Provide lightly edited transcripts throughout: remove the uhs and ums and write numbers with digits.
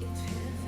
If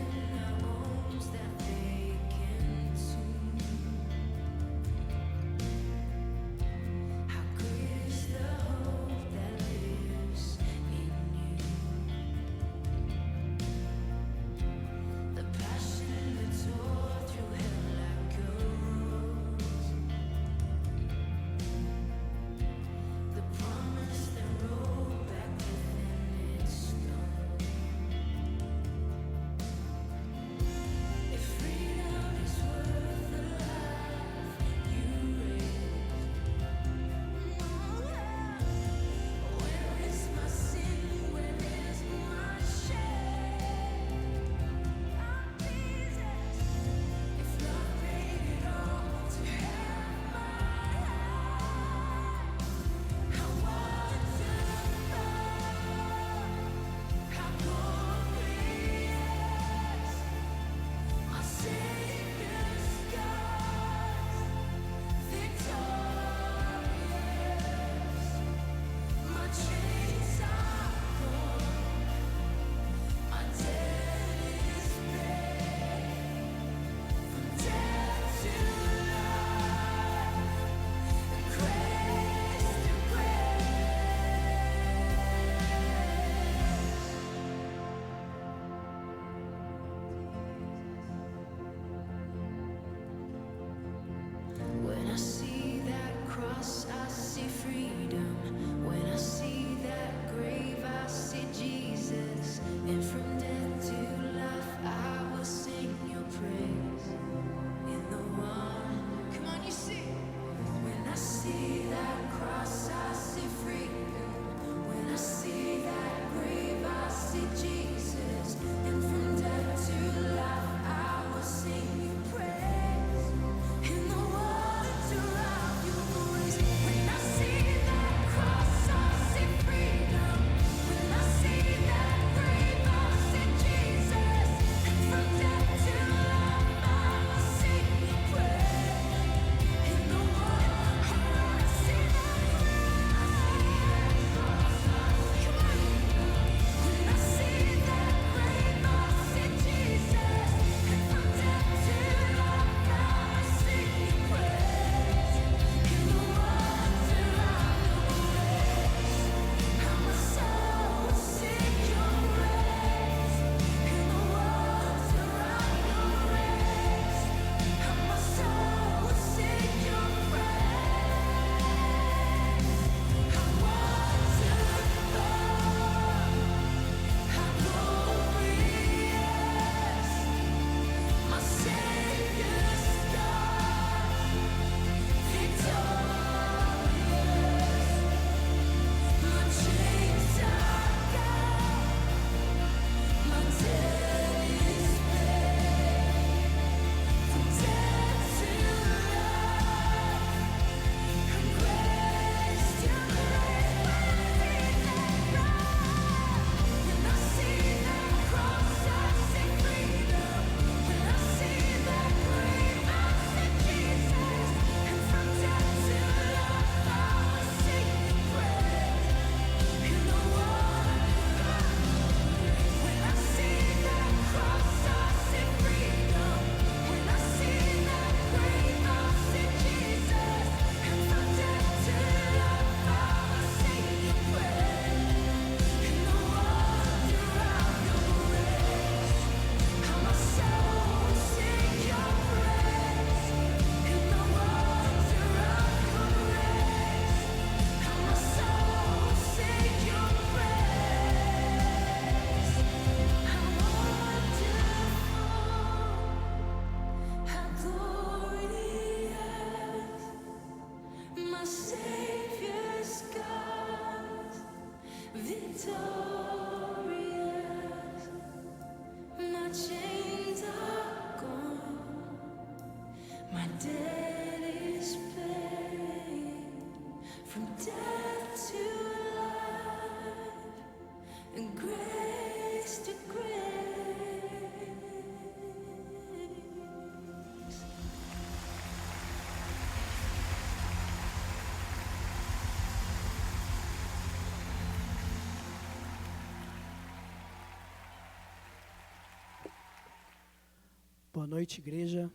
Boa noite, igreja.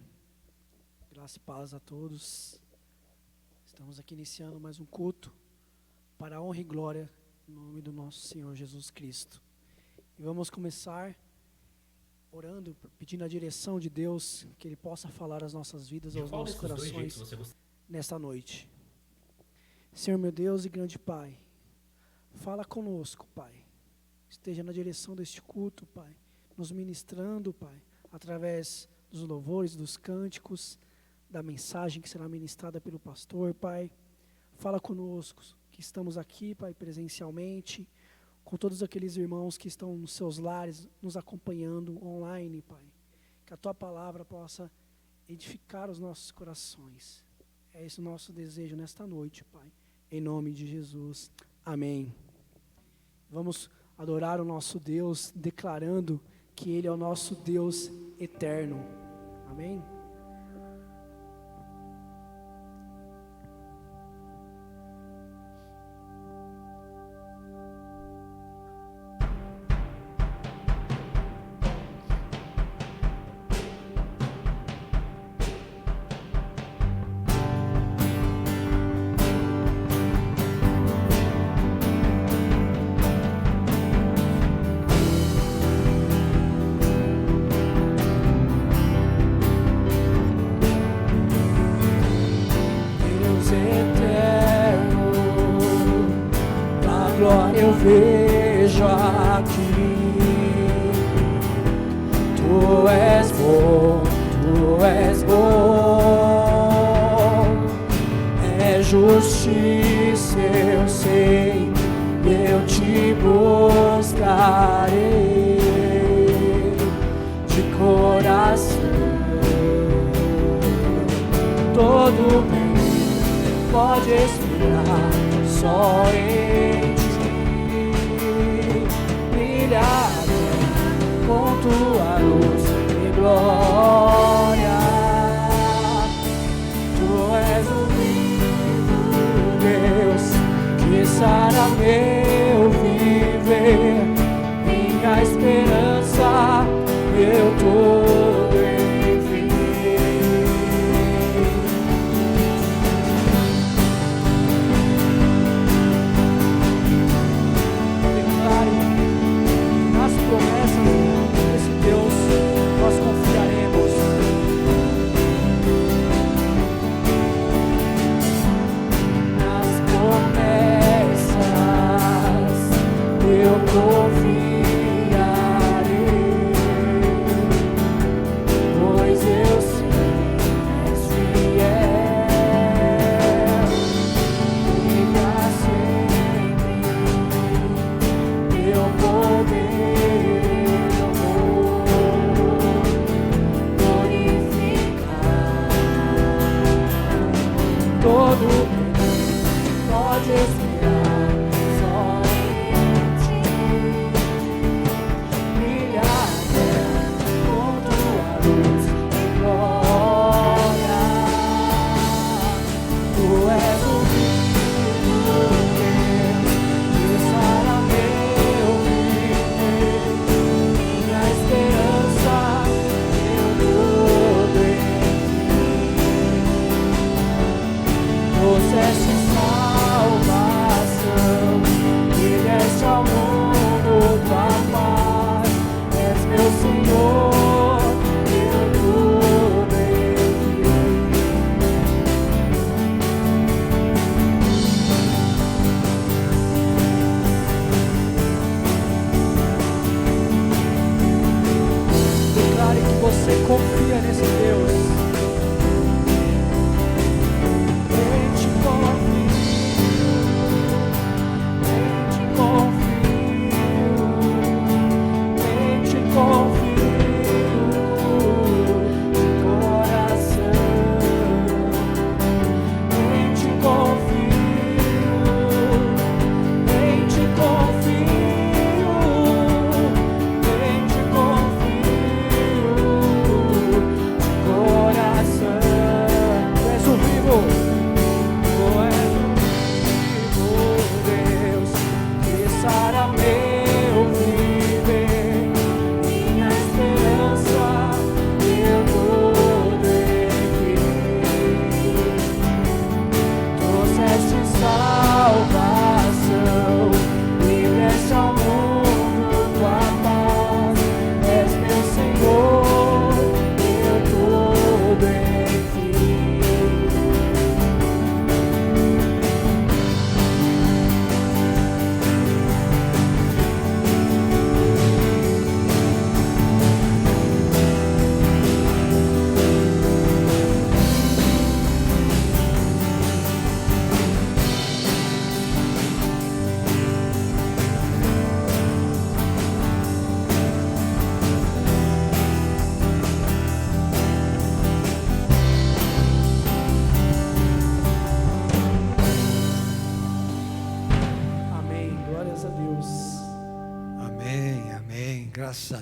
Graça e paz a todos. Estamos aqui iniciando mais um culto para a honra e glória em nome do nosso Senhor Jesus Cristo. E vamos começar orando, pedindo a direção de Deus, que Ele possa falar às nossas vidas, aos nossos corações nesta noite. Senhor meu Deus e grande Pai, fala conosco, Pai. Esteja na direção deste culto, Pai, nos ministrando, Pai, através dos louvores, dos cânticos, da mensagem que será ministrada pelo pastor, Pai. Fala conosco, que estamos aqui, Pai, presencialmente, com todos aqueles irmãos que estão nos seus lares, nos acompanhando online, Pai. Que a Tua palavra possa edificar os nossos corações. É esse o nosso desejo nesta noite, Pai. Em nome de Jesus. Amém. Vamos adorar o nosso Deus, declarando que Ele é o nosso Deus eterno. Amém? Eu vejo aqui, Tu és bom, é justiça, eu sei, eu te buscarei de coração. Todo bem pode esperar só em com Tua luz e glória. Tu és o vivo Deus que sara meu viver, minha esperança, meu todo em promessas desse Deus nós confiaremos.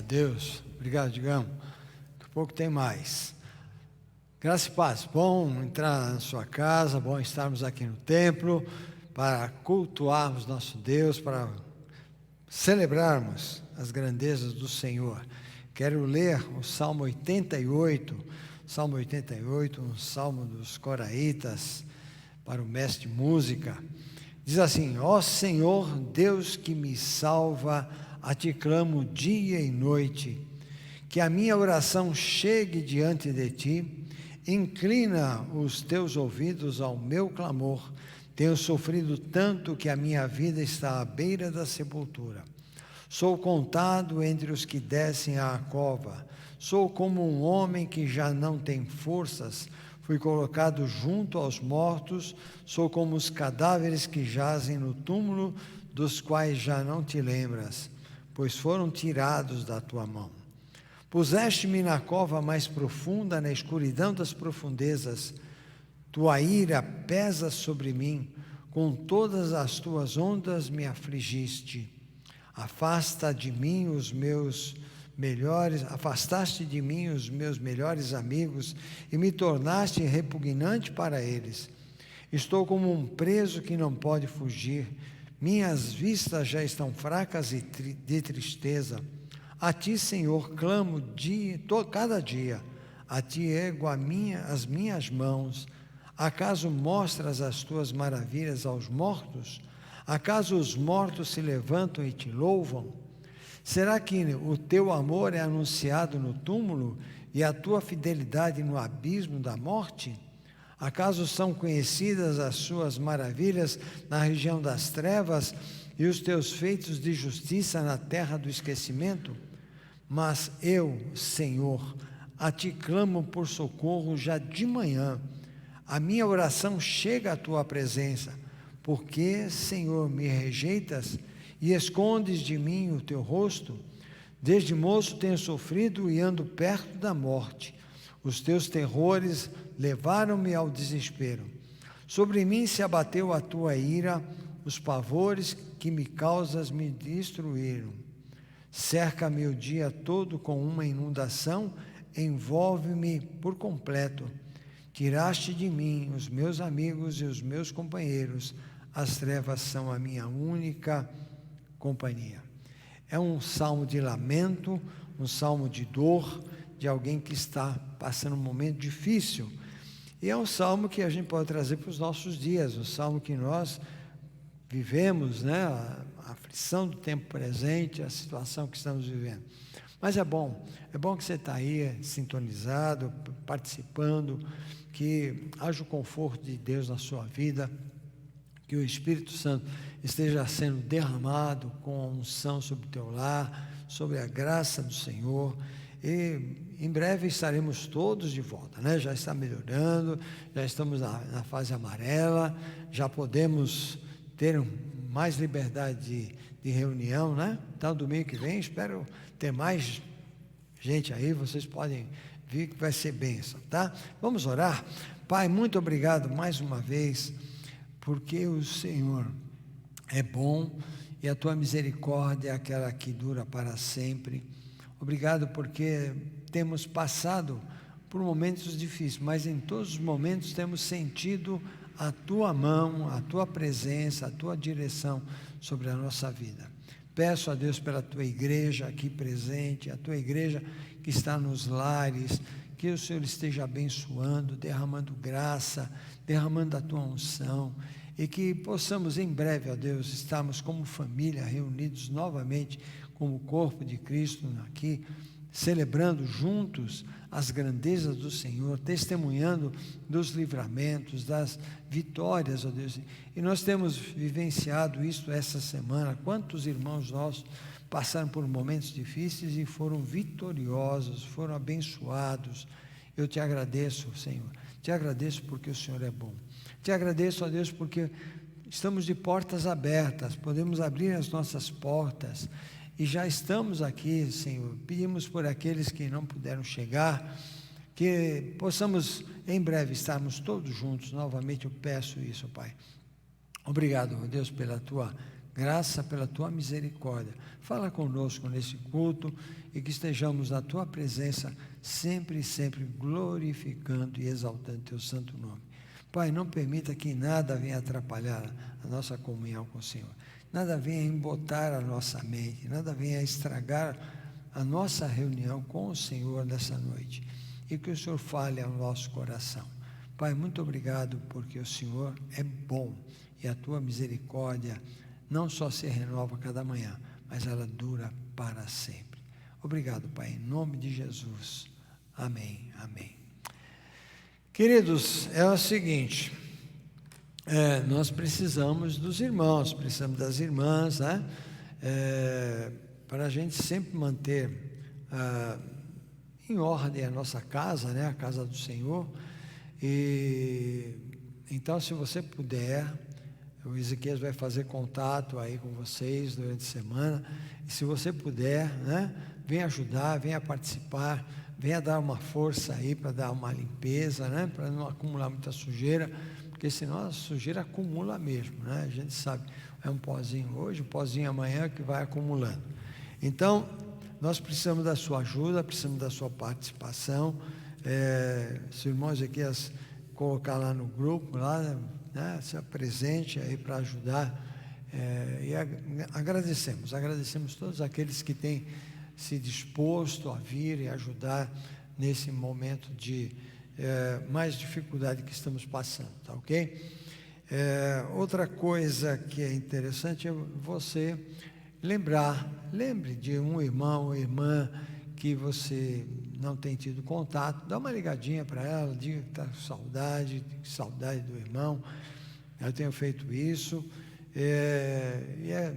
Deus. Obrigado, Digão. Daqui a pouco tem mais. Graça e paz. Bom entrar na sua casa, bom estarmos aqui no templo para cultuarmos nosso Deus, para celebrarmos as grandezas do Senhor. Quero ler o Salmo 88, um salmo dos coraitas, para o mestre de música. Diz assim: ó Senhor, Deus que me salva, a ti clamo dia e noite. Que a minha oração chegue diante de ti, inclina os teus ouvidos ao meu clamor. Tenho sofrido tanto que a minha vida está à beira da sepultura. Sou contado entre os que descem à cova. Sou como um homem que já não tem forças. Fui colocado junto aos mortos. Sou como os cadáveres que jazem no túmulo, dos quais já não te lembras, pois foram tirados da tua mão. Puseste-me na cova mais profunda, na escuridão das profundezas. Tua ira pesa sobre mim, com todas as tuas ondas me afligiste. Afastaste de mim os meus melhores amigos e me tornaste repugnante para eles. Estou como um preso que não pode fugir. Minhas vistas já estão fracas e de tristeza. A ti, Senhor, clamo cada dia. A ti ergo as minhas mãos. Acaso mostras as tuas maravilhas aos mortos? Acaso os mortos se levantam e te louvam? Será que o teu amor é anunciado no túmulo e a tua fidelidade no abismo da morte? Acaso são conhecidas as suas maravilhas na região das trevas e os teus feitos de justiça na terra do esquecimento? Mas eu, Senhor, a ti clamo por socorro já de manhã. A minha oração chega à tua presença. Porque, Senhor, me rejeitas e escondes de mim o teu rosto? Desde moço tenho sofrido e ando perto da morte. Os teus terrores levaram-me ao desespero. Sobre mim se abateu a tua ira, os pavores que me causas me destruíram. Cerca-me o dia todo com uma inundação, envolve-me por completo. Tiraste de mim os meus amigos e os meus companheiros, as trevas são a minha única companhia. É um salmo de lamento, um salmo de dor, de alguém que está passando um momento difícil. E é um salmo que a gente pode trazer para os nossos dias, um salmo que nós vivemos, né? A aflição do tempo presente, a situação que estamos vivendo. Mas é bom que você está aí sintonizado, participando, que haja o conforto de Deus na sua vida, que o Espírito Santo esteja sendo derramado com a unção sobre o teu lar, sobre a graça do Senhor, e em breve estaremos todos de volta, né? Já está melhorando, já estamos na fase amarela, já podemos ter mais liberdade de reunião, né? Então, domingo que vem, espero ter mais gente aí, vocês podem vir que vai ser bênção, tá? Vamos orar? Pai, muito obrigado mais uma vez, porque o Senhor é bom e a tua misericórdia é aquela que dura para sempre. Obrigado porque temos passado por momentos difíceis, mas em todos os momentos temos sentido a tua mão, a tua presença, a tua direção sobre a nossa vida. Peço a Deus pela tua igreja aqui presente, a tua igreja que está nos lares, que o Senhor esteja abençoando, derramando graça, derramando a tua unção, e que possamos em breve, ó Deus, estarmos como família reunidos novamente como corpo de Cristo aqui, celebrando juntos as grandezas do Senhor, testemunhando dos livramentos, das vitórias, ó Deus. E nós temos vivenciado isso essa semana. Quantos irmãos nossos passaram por momentos difíceis e foram vitoriosos, foram abençoados. Eu te agradeço, Senhor. Te agradeço porque o Senhor é bom. Te agradeço, ó Deus, porque estamos de portas abertas, podemos abrir as nossas portas. E já estamos aqui, Senhor, pedimos por aqueles que não puderam chegar, que possamos em breve estarmos todos juntos, novamente eu peço isso, Pai. Obrigado, Deus, pela Tua graça, pela tua misericórdia. Fala conosco nesse culto e que estejamos na tua presença sempre e sempre glorificando e exaltando teu santo nome. Pai, não permita que nada venha atrapalhar a nossa comunhão com o Senhor. Nada venha embotar a nossa mente, nada venha estragar a nossa reunião com o Senhor nessa noite. E que o Senhor fale ao nosso coração. Pai, muito obrigado porque o Senhor é bom e a tua misericórdia não só se renova cada manhã, mas ela dura para sempre. Obrigado, Pai, em nome de Jesus. Amém, amém. Queridos, é o seguinte, nós precisamos dos irmãos, precisamos das irmãs, né? Para a gente sempre manter em ordem a nossa casa, né? A casa do Senhor. E então, se você puder, o Ezequias vai fazer contato aí com vocês durante a semana, e se você puder, né, venha ajudar, venha participar, venha dar uma força aí para dar uma limpeza, né, para não acumular muita sujeira, porque senão a sujeira acumula mesmo, né? A gente sabe, é um pozinho hoje, um pozinho amanhã que vai acumulando. Então, nós precisamos da sua ajuda, precisamos da sua participação. Se o irmão Ezequias colocar lá no grupo, lá, né, se apresente aí para ajudar, e agradecemos todos aqueles que têm se disposto a vir e ajudar nesse momento de mais dificuldade que estamos passando, tá ok? Outra coisa que é interessante é você lembre de um irmão ou irmã que você não tem tido contato, dá uma ligadinha para ela, diga que está com saudade do irmão. Eu tenho feito isso, é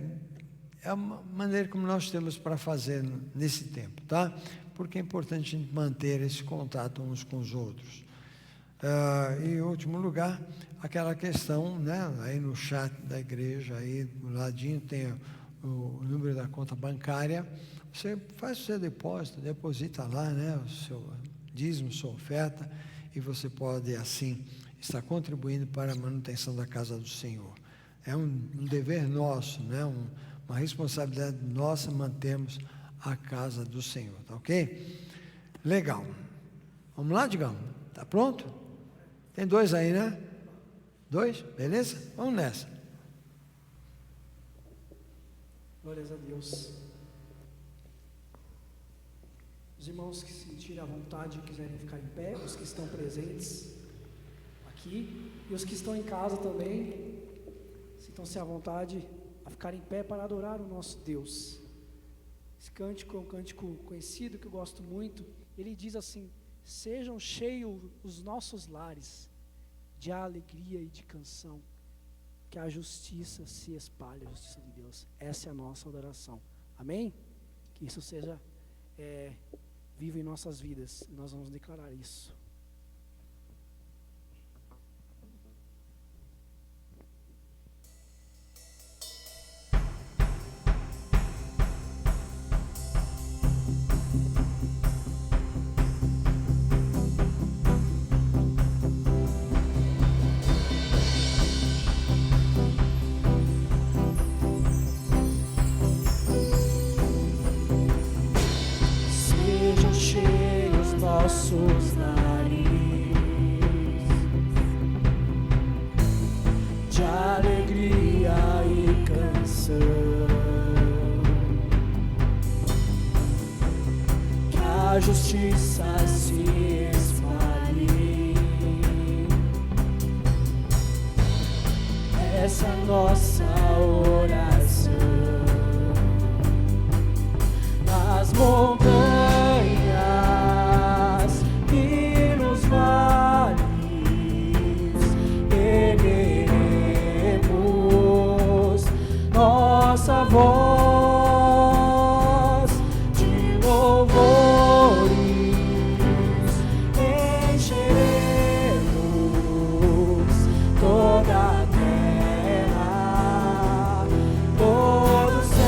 a maneira como nós temos para fazer nesse tempo, tá? Porque é importante a gente manter esse contato uns com os outros. E em último lugar, aquela questão, né, aí no chat da igreja, aí do ladinho tem o número da conta bancária. Você faz o seu depósito, deposita lá, né, o seu dízimo, sua oferta, e você pode assim estar contribuindo para a manutenção da casa do Senhor. É um dever nosso, né, uma responsabilidade nossa mantermos a casa do Senhor, tá ok? Legal. Vamos lá, Digão? Tá pronto? Tem 2 aí, né? 2? Beleza? Vamos nessa. Glórias a Deus. Os irmãos que se sentirem à vontade e quiserem ficar em pé, os que estão presentes aqui e os que estão em casa também, sintam-se à vontade a ficar em pé para adorar o nosso Deus. Esse cântico é um cântico conhecido que eu gosto muito. Ele diz assim: sejam cheios os nossos lares de alegria e de canção, que a justiça se espalhe, a justiça de Deus. Essa é a nossa adoração. Amém? Que isso seja vivo em nossas vidas. Nós vamos declarar isso. Nossos lares de alegria e canção, que a justiça se espalhe. Essa é nossa oração nas montanhas e nos vales, ergueremos nossa voz de louvores, encheremos toda a terra, todo o céu.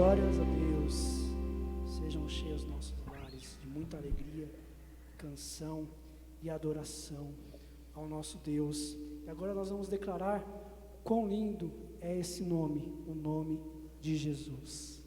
Glórias a Deus. Sejam cheios nossos lares de muita alegria, canção e adoração ao nosso Deus. E agora nós vamos declarar quão lindo é esse nome, o nome de Jesus.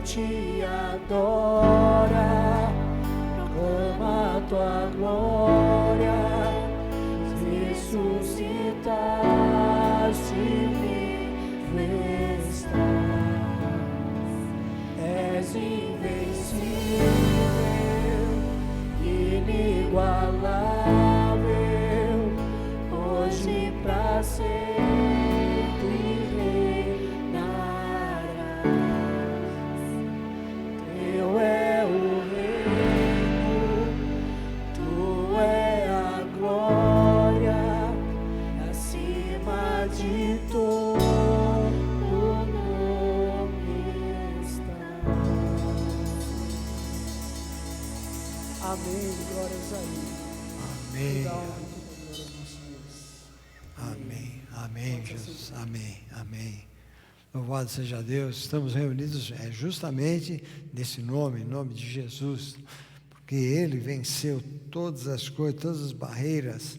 Te adora, Amém. Glórias a Ele. Amém. Toda honra e toda glória ao nosso Deus. Amém. Amém, Jesus. Amém. Amém. Louvado seja Deus. Estamos reunidos justamente nesse nome, em nome de Jesus, porque Ele venceu todas as coisas, todas as barreiras,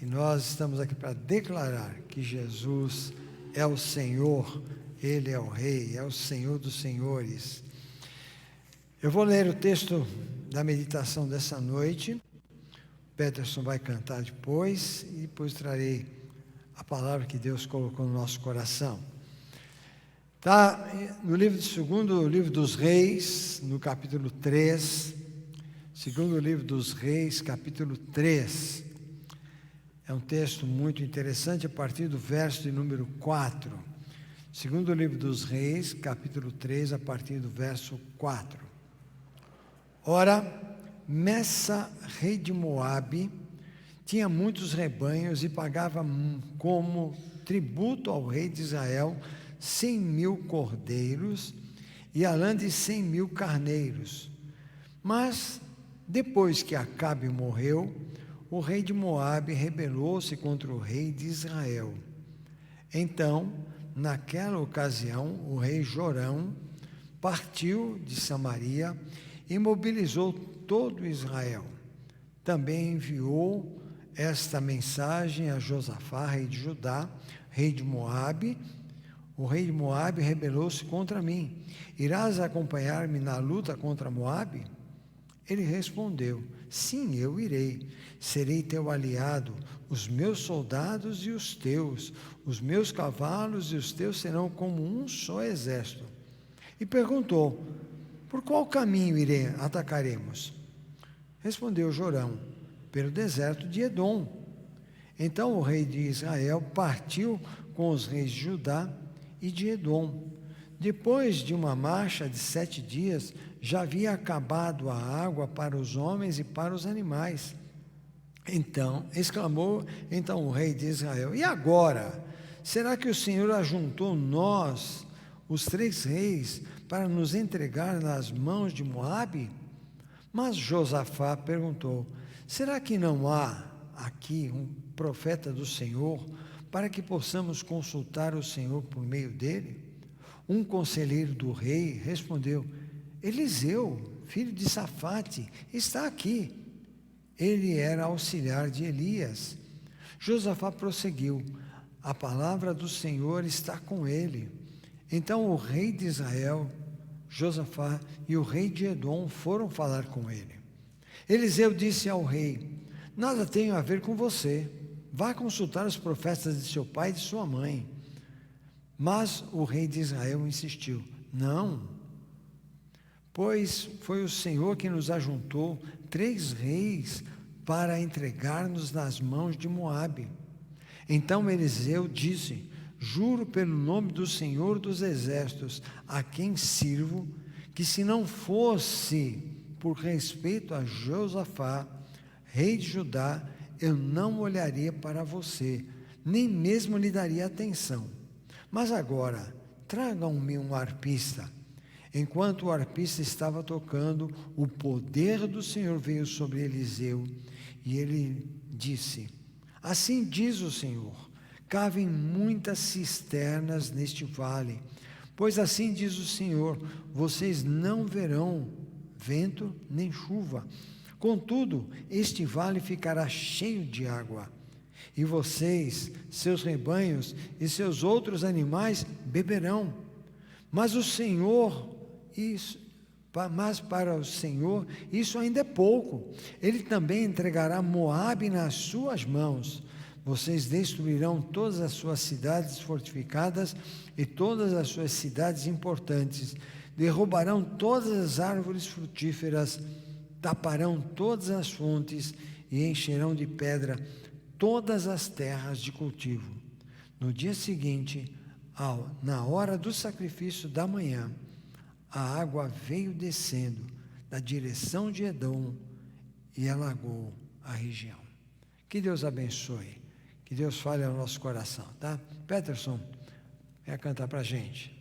e nós estamos aqui para declarar que Jesus é o Senhor, Ele é o Rei, é o Senhor dos Senhores. Eu vou ler o texto da meditação dessa noite. Peterson vai cantar depois, e depois trarei a palavra que Deus colocou no nosso coração. Está no segundo livro dos Reis, no capítulo 3, segundo livro dos Reis, capítulo 3. É um texto muito interessante, a partir do verso de número 4. Segundo livro dos Reis, capítulo 3, a partir do verso 4. Ora, Messa, rei de Moabe, tinha muitos rebanhos e pagava como tributo ao rei de Israel 100.000 cordeiros e além de 100.000 carneiros. Mas, depois que Acabe morreu, o rei de Moabe rebelou-se contra o rei de Israel. Então, naquela ocasião, o rei Jorão partiu de Samaria e mobilizou todo Israel. Também enviou esta mensagem a Josafá, rei de Judá, rei de Moabe: o rei de Moabe rebelou-se contra mim. Irás acompanhar-me na luta contra Moabe? Ele respondeu: sim, eu irei. Serei teu aliado, os meus soldados e os teus, os meus cavalos e os teus serão como um só exército. E perguntou: por qual caminho atacaremos? Respondeu Jorão: pelo deserto de Edom. Então o rei de Israel partiu com os reis de Judá e de Edom. Depois de uma marcha de 7 dias, já havia acabado a água para os homens e para os animais. Então exclamou o rei de Israel: e agora? Será que o Senhor ajuntou nós, os 3 reis, para nos entregar nas mãos de Moabe? Mas Josafá perguntou: será que não há aqui um profeta do Senhor, para que possamos consultar o Senhor por meio dele? Um conselheiro do rei respondeu: Eliseu, filho de Safate, está aqui. Ele era auxiliar de Elias. Josafá prosseguiu: a palavra do Senhor está com ele. Então o rei de Israel, Josafá, e o rei de Edom foram falar com ele. Eliseu disse ao rei: nada tenho a ver com você. Vá consultar os profetas de seu pai e de sua mãe. Mas o rei de Israel insistiu: não, pois foi o Senhor que nos ajuntou 3 reis para entregar-nos nas mãos de Moabe. Então Eliseu disse: juro pelo nome do Senhor dos exércitos, a quem sirvo, que se não fosse por respeito a Josafá, rei de Judá, eu não olharia para você, nem mesmo lhe daria atenção. Mas agora, tragam-me um arpista. Enquanto o arpista estava tocando, o poder do Senhor veio sobre Eliseu, e ele disse: assim diz o Senhor, cavem muitas cisternas neste vale, pois assim diz o Senhor, vocês não verão vento nem chuva. Contudo, este vale ficará cheio de água, e vocês, seus rebanhos e seus outros animais beberão. Mas para o Senhor isso ainda é pouco. Ele também entregará Moabe nas suas mãos. Vocês destruirão todas as suas cidades fortificadas e todas as suas cidades importantes. Derrubarão todas as árvores frutíferas, taparão todas as fontes e encherão de pedra todas as terras de cultivo. No dia seguinte, na hora do sacrifício da manhã, a água veio descendo da direção de Edom e alagou a região. Que Deus abençoe, que Deus fale ao nosso coração, tá? Peterson, venha cantar para a gente.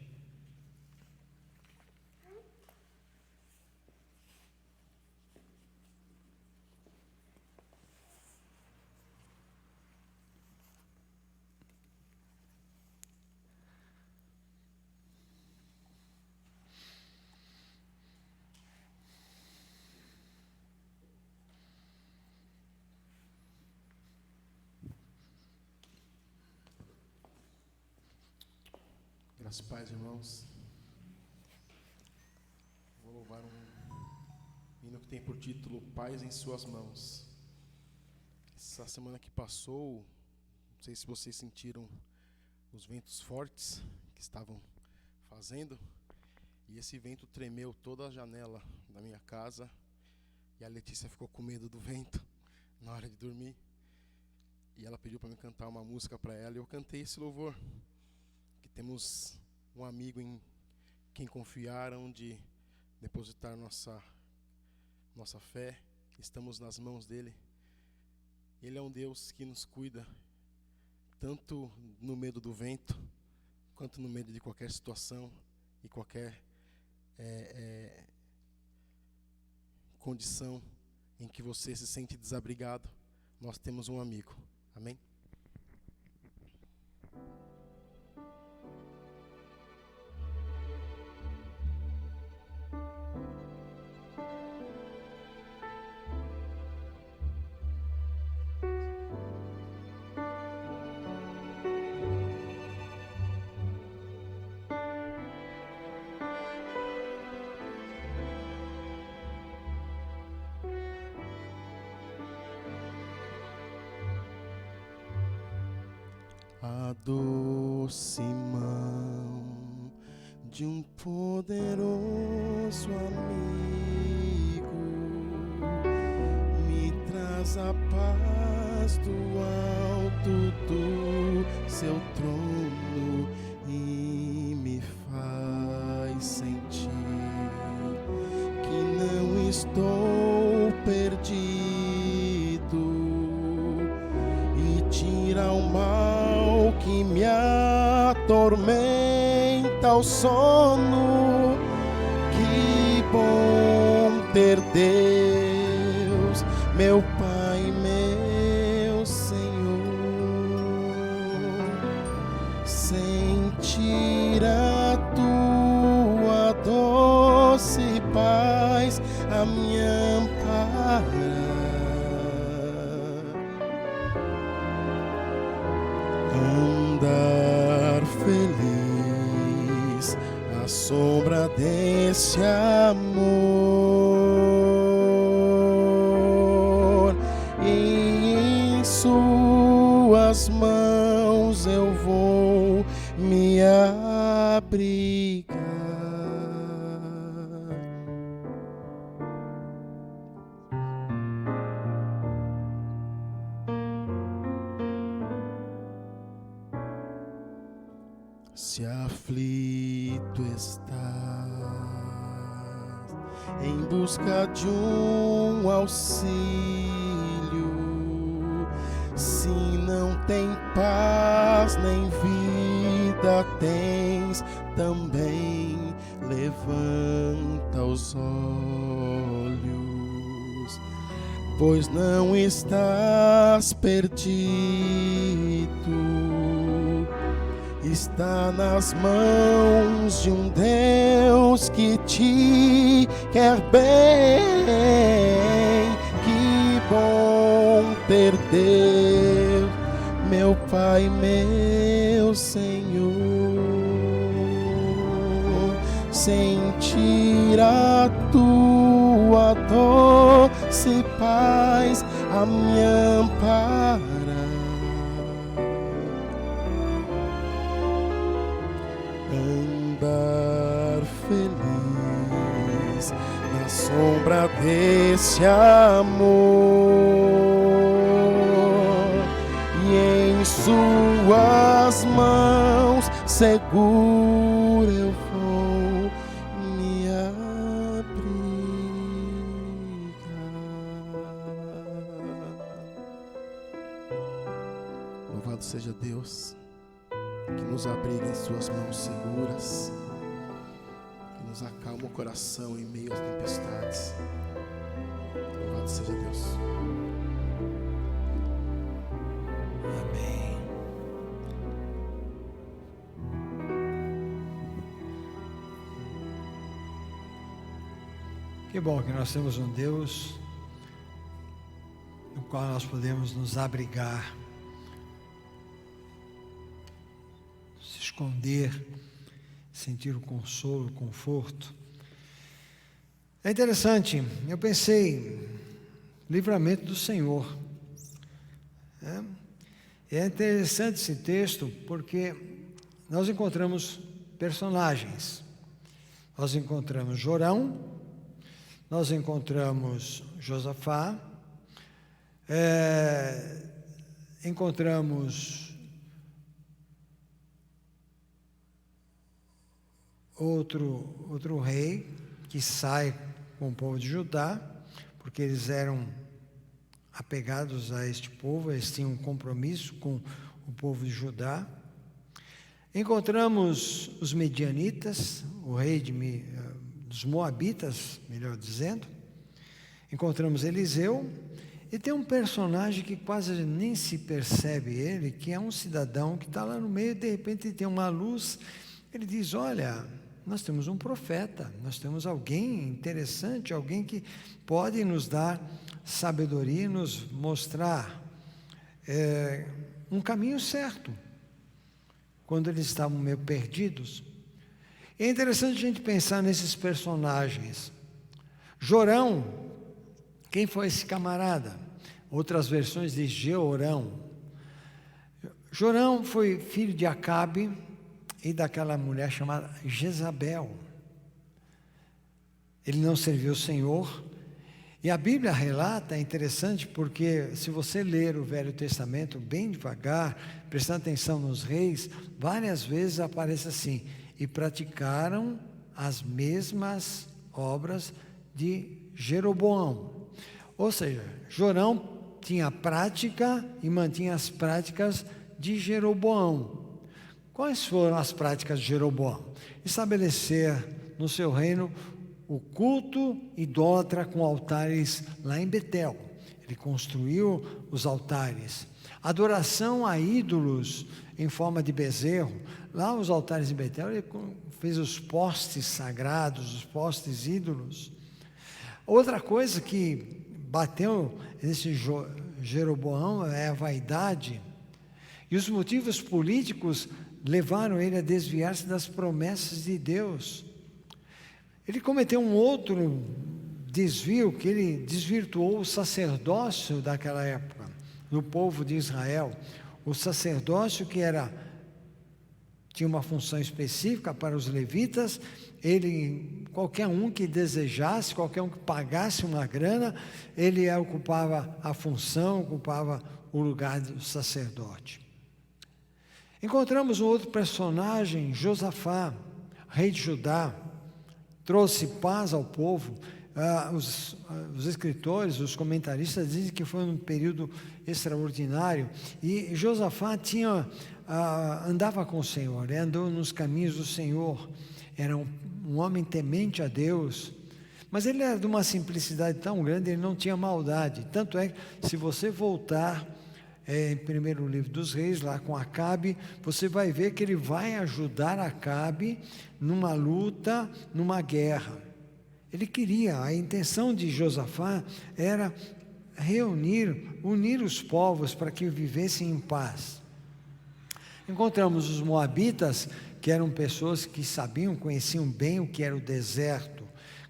Graças a Deus, irmãos. Vou louvar um hino que tem por título Paz em Suas Mãos. Essa semana que passou, não sei se vocês sentiram os ventos fortes que estavam fazendo, e esse vento tremeu toda a janela da minha casa, e a Letícia ficou com medo do vento na hora de dormir, e ela pediu para me cantar uma música para ela, e eu cantei esse louvor, que temos um amigo em quem confiar, onde depositar nossa fé, estamos nas mãos dele. Ele é um Deus que nos cuida, tanto no medo do vento, quanto no medo de qualquer situação e qualquer condição em que você se sente desabrigado. Nós temos um amigo. Amém? A doce mão de um poderoso amigo me traz a paz do alto do seu trono e me faz sentir que não estou perdido e tira o mal que me atormenta o sono. Que bom ter Deus, meu Pai, meu Senhor, sentir a tua doce paz a me amparar. Andar feliz à sombra desse amor, e em suas mãos eu vou me abrigar. Se aflito estás em busca de um auxílio, se não tem paz nem vida tens, também levanta os olhos, pois não estás perdido. Está nas mãos de um Deus que te quer bem. Que bom ter Deus, meu Pai, meu Senhor, sentir a tua doce paz a me amparar. Andar feliz na sombra desse amor, e em suas mãos seguro eu vou me abrigar. Louvado seja Deus, que nos abriga em suas mãos seguras, que nos acalma o coração em meio às tempestades. Louvado seja Deus. Amém. Que bom que nós temos um Deus no qual nós podemos nos abrigar, se esconder sentir o consolo, o conforto. É interessante, eu pensei, livramento do Senhor. É interessante esse texto porque nós encontramos personagens. Nós encontramos Jorão, nós encontramos Josafá, encontramos outro rei que sai com o povo de Judá, porque eles eram apegados a este povo, eles tinham um compromisso com o povo de Judá. Encontramos os medianitas, o rei dos moabitas, melhor dizendo. Encontramos Eliseu, e tem um personagem que quase nem se percebe ele, que é um cidadão que está lá no meio, e de repente tem uma luz, ele diz: olha, nós temos um profeta, nós temos alguém interessante, alguém que pode nos dar sabedoria, nos mostrar um caminho certo, quando eles estavam meio perdidos. É interessante a gente pensar nesses personagens. Jorão, quem foi esse camarada? Outras versões de Jeorão. Jorão foi filho de Acabe e daquela mulher chamada Jezabel. Ele não serviu o Senhor. E a Bíblia relata, é interessante, porque se você ler o Velho Testamento bem devagar, prestando atenção nos reis, várias vezes aparece assim: e praticaram as mesmas obras de Jeroboão. Ou seja, Jorão tinha a prática e mantinha as práticas de Jeroboão. Quais foram as práticas de Jeroboão? Estabelecer no seu reino o culto idólatra com altares lá em Betel. Ele construiu os altares. Adoração a ídolos em forma de bezerro. Lá os altares em Betel, ele fez os postes sagrados, os postes ídolos. Outra coisa que bateu nesse Jeroboão é a vaidade. E os motivos políticos levaram ele a desviar-se das promessas de Deus. Ele cometeu um outro desvio, que ele desvirtuou o sacerdócio daquela época, no povo de Israel. O sacerdócio que tinha uma função específica para os levitas. Qualquer um que desejasse, qualquer um que pagasse uma grana, ele ocupava a função, ocupava o lugar do sacerdote. Encontramos um outro personagem, Josafá, rei de Judá, trouxe paz ao povo. Os escritores, os comentaristas dizem que foi um período extraordinário, e Josafá andava com o Senhor, andou nos caminhos do Senhor, era um homem temente a Deus, mas ele era de uma simplicidade tão grande, ele não tinha maldade. Tanto é que, se você voltar em primeiro livro dos reis, lá com Acabe, você vai ver que ele vai ajudar Acabe numa luta, numa guerra. A intenção de Josafá era unir os povos para que vivessem em paz. Encontramos os moabitas, que eram pessoas que conheciam bem o que era o deserto,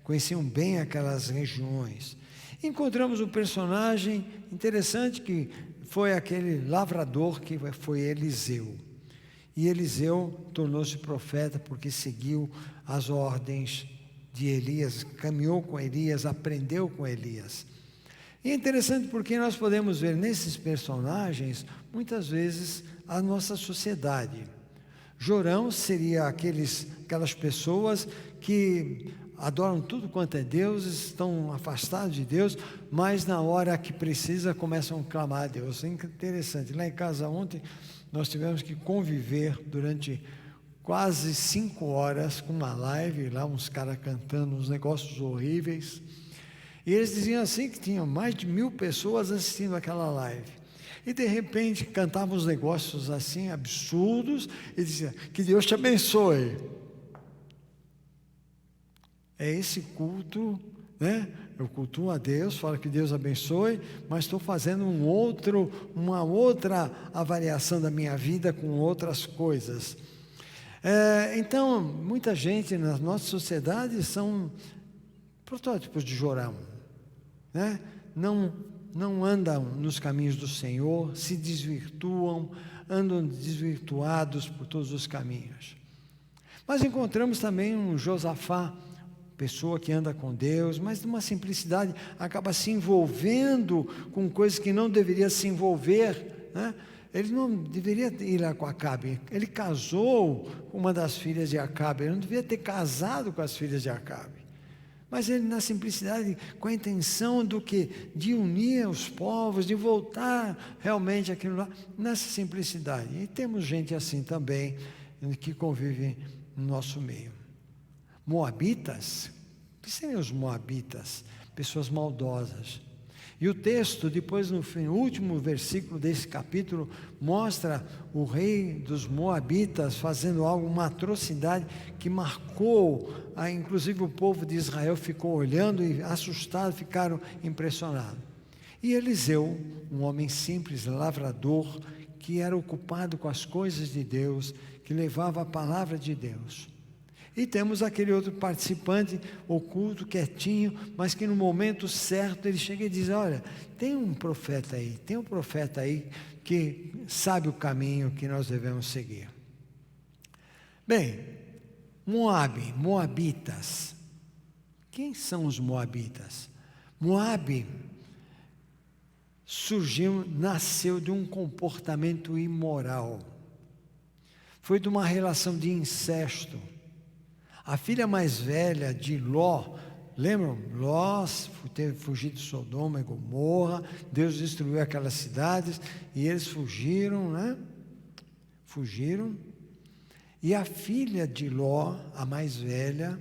conheciam bem aquelas regiões. Encontramos um personagem interessante que foi aquele lavrador, que foi Eliseu. E Eliseu tornou-se profeta porque seguiu as ordens de Elias, caminhou com Elias, aprendeu com Elias. E é interessante porque nós podemos ver nesses personagens, muitas vezes, a nossa sociedade. Jorão seria aquelas pessoas que adoram tudo quanto é Deus, estão afastados de Deus, mas na hora que precisa começam a clamar a Deus. É interessante, lá em casa ontem nós tivemos que conviver durante quase 5 horas com uma live, lá uns caras cantando uns negócios horríveis, e eles diziam assim que tinham mais de 1000 pessoas assistindo aquela live, e de repente cantavam uns negócios assim absurdos, e diziam: que Deus te abençoe. É esse culto, né? Eu cultuo a Deus, falo que Deus abençoe, mas estou fazendo uma outra avaliação da minha vida com outras coisas. Então, muita gente na nossa sociedade são protótipos de Jorão, né? Não andam nos caminhos do Senhor, se desvirtuam, andam desvirtuados por todos os caminhos. Mas encontramos também um Josafá, pessoa que anda com Deus, mas de uma simplicidade, acaba se envolvendo com coisas que não deveria se envolver, né? Ele não deveria ir lá com Acabe, ele casou com uma das filhas de Acabe, ele não devia ter casado com as filhas de Acabe, mas ele na simplicidade, com a intenção de unir os povos, de voltar realmente aquilo lá, nessa simplicidade. E temos gente assim também, que convive no nosso meio. Moabitas, o que seriam os moabitas? Pessoas maldosas. E o texto, depois no último versículo desse capítulo, mostra o rei dos moabitas fazendo algo, uma atrocidade que marcou, inclusive o povo de Israel ficou olhando e assustado, ficaram impressionados. E Eliseu, um homem simples, lavrador, que era ocupado com as coisas de Deus, que levava a palavra de Deus. E temos aquele outro participante oculto, quietinho, mas que no momento certo ele chega e diz: olha, tem um profeta aí que sabe o caminho que nós devemos seguir. Bem, moabitas. Quem são os moabitas? Moabe nasceu de um comportamento imoral. Foi de uma relação de incesto. A filha mais velha de Ló, lembram? Ló teve fugido de Sodoma e Gomorra, Deus destruiu aquelas cidades e eles fugiram, né? Fugiram. E a filha de Ló, a mais velha,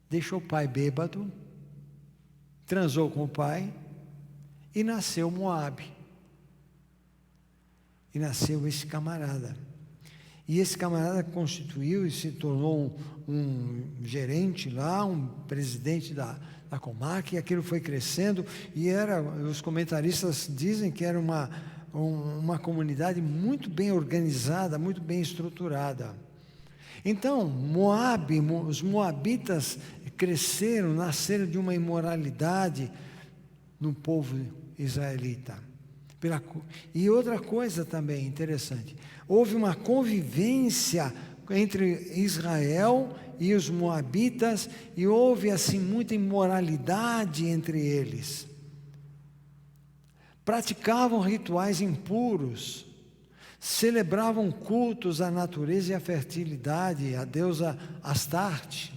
deixou o pai bêbado, transou com o pai e nasceu Moabe. E nasceu esse camarada. E esse camarada constituiu e se tornou um gerente lá, um presidente da comarca, e aquilo foi crescendo, e os comentaristas dizem que era uma comunidade muito bem organizada, muito bem estruturada. Então, os moabitas nasceram de uma imoralidade no povo israelita. E outra coisa também interessante, houve uma convivência entre Israel e os moabitas, e houve assim muita imoralidade entre eles. Praticavam rituais impuros, celebravam cultos à natureza e à fertilidade, à deusa Astarte.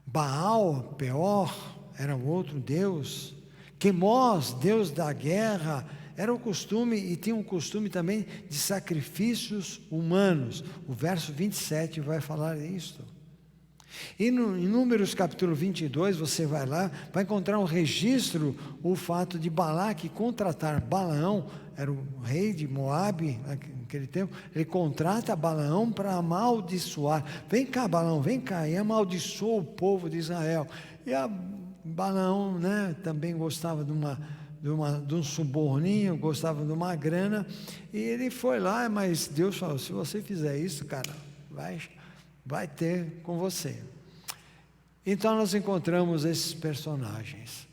Baal, Peor, era um outro deus. Quemós, deus da guerra, era o costume, e tinha um costume também de sacrifícios humanos. O verso 27 vai falar isso. E em Números capítulo 22, você vai lá, vai encontrar um registro, o fato de Balaque contratar Balaão, era o rei de Moabe naquele tempo, ele contrata Balaão para amaldiçoar. Vem cá, Balaão, vem cá, e amaldiçoou o povo de Israel. E Balaão, né, também gostava de um suborninho, gostava de uma grana, e ele foi lá, mas Deus falou: se você fizer isso, cara, vai ter com você. Então nós encontramos esses personagens.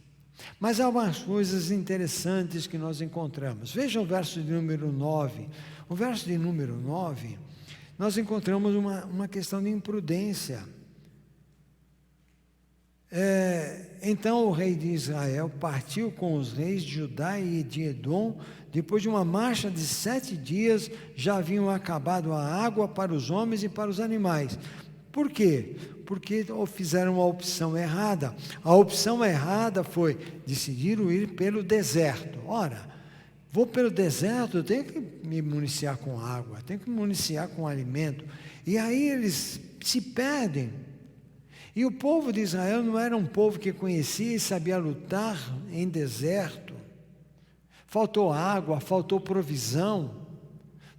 Mas há umas coisas interessantes que nós encontramos. Veja o verso de número 9. O verso de número 9, nós encontramos uma questão de imprudência. Então o rei de Israel partiu com os reis de Judá e de Edom. Depois de uma marcha de 7 dias, já haviam acabado a água para os homens e para os animais. Por quê? Porque fizeram uma opção errada. A opção errada foi, decidiram ir pelo deserto. Ora, vou pelo deserto, eu tenho que me municiar com água, tenho que me municiar com alimento. E aí eles se perdem. E o povo de Israel não era um povo que conhecia e sabia lutar em deserto. Faltou água, faltou provisão,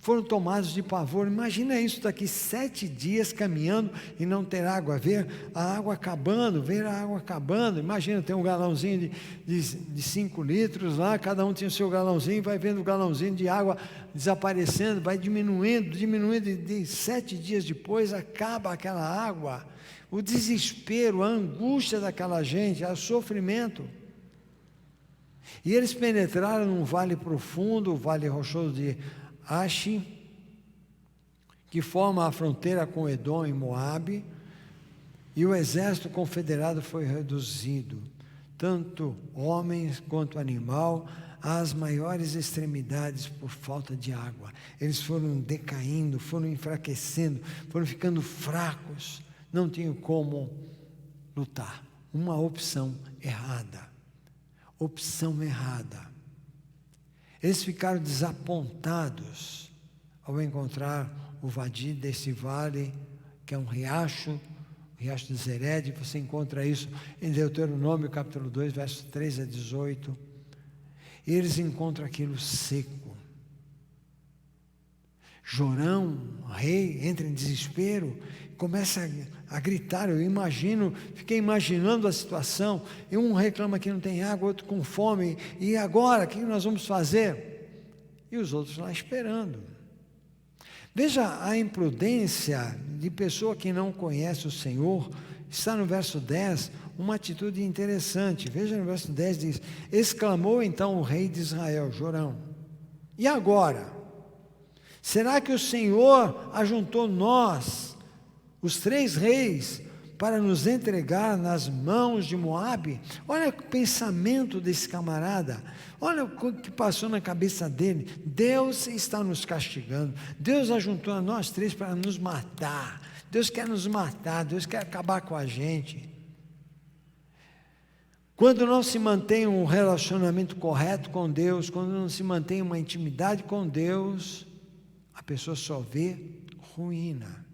foram tomados de pavor. Imagina isso, daqui 7 dias caminhando e não ter água, ver a água acabando, imagina, tem um galãozinho de 5 litros lá, cada um tinha o seu galãozinho, vai vendo o galãozinho de água desaparecendo, vai diminuindo, e 7 dias depois acaba aquela água. O desespero, a angústia daquela gente, o sofrimento. E eles penetraram num vale profundo, o vale rochoso de Ashi, que forma a fronteira com Edom e Moabe, e o exército confederado foi reduzido, tanto homens quanto animal, às maiores extremidades por falta de água. Eles foram decaindo, foram enfraquecendo, foram ficando fracos, não tinham como lutar. Uma opção errada. Eles ficaram desapontados ao encontrar o vadio desse vale, que é um riacho, o riacho de Zered. Você encontra isso em Deuteronômio capítulo 2, versos 13 a 18. E eles encontram aquilo seco. Jorão, rei, entra em desespero, começa a gritar. Fiquei imaginando a situação, e um reclama que não tem água, outro com fome, e agora, o que nós vamos fazer? E os outros lá esperando. Veja a imprudência de pessoa que não conhece o Senhor. Está no verso 10, uma atitude interessante. Veja no verso 10, diz: exclamou então o rei de Israel, Jorão, e agora? Será que o Senhor ajuntou nós, os 3 reis, para nos entregar nas mãos de Moabe? Olha o pensamento desse camarada, olha o que passou na cabeça dele. Deus está nos castigando, Deus ajuntou a nós 3 para nos matar, Deus quer nos matar, Deus quer acabar com a gente. Quando não se mantém um relacionamento correto com Deus, quando não se mantém uma intimidade com Deus, a pessoa só vê ruína.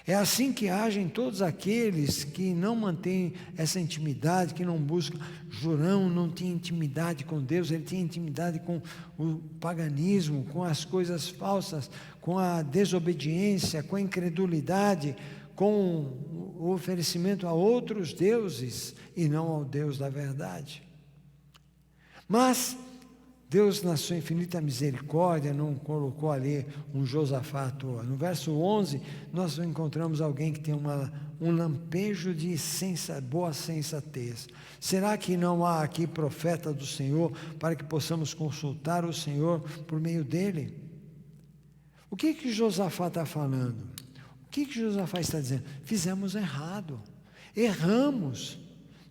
É assim que agem todos aqueles que não mantêm essa intimidade, que não buscam. Jorão não tinha intimidade com Deus, ele tinha intimidade com o paganismo, com as coisas falsas, com a desobediência, com a incredulidade, com o oferecimento a outros deuses e não ao Deus da verdade. Mas Deus, na sua infinita misericórdia, não colocou ali um Josafá à toa. No verso 11, nós encontramos alguém que tem um lampejo de boa sensatez. Será que não há aqui profeta do Senhor para que possamos consultar o Senhor por meio dele? O que Josafá está falando? O que Josafá está dizendo? Fizemos errado, erramos.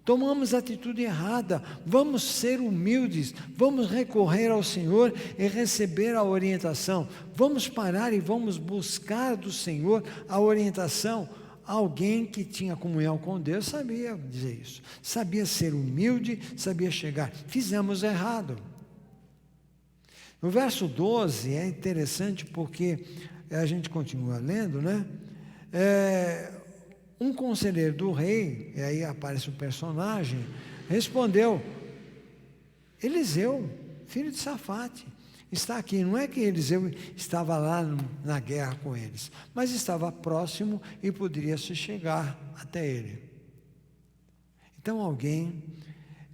Tomamos atitude errada, vamos ser humildes, vamos recorrer ao Senhor e receber a orientação, vamos parar e vamos buscar do Senhor a orientação. Alguém que tinha comunhão com Deus sabia dizer isso, sabia ser humilde, sabia chegar. Fizemos errado. No verso 12 é interessante porque a gente continua lendo, né? Um conselheiro do rei, e aí aparece o personagem, respondeu: Eliseu, filho de Safate, está aqui. Não é que Eliseu estava lá na guerra com eles, mas estava próximo e poderia se chegar até ele. Então alguém,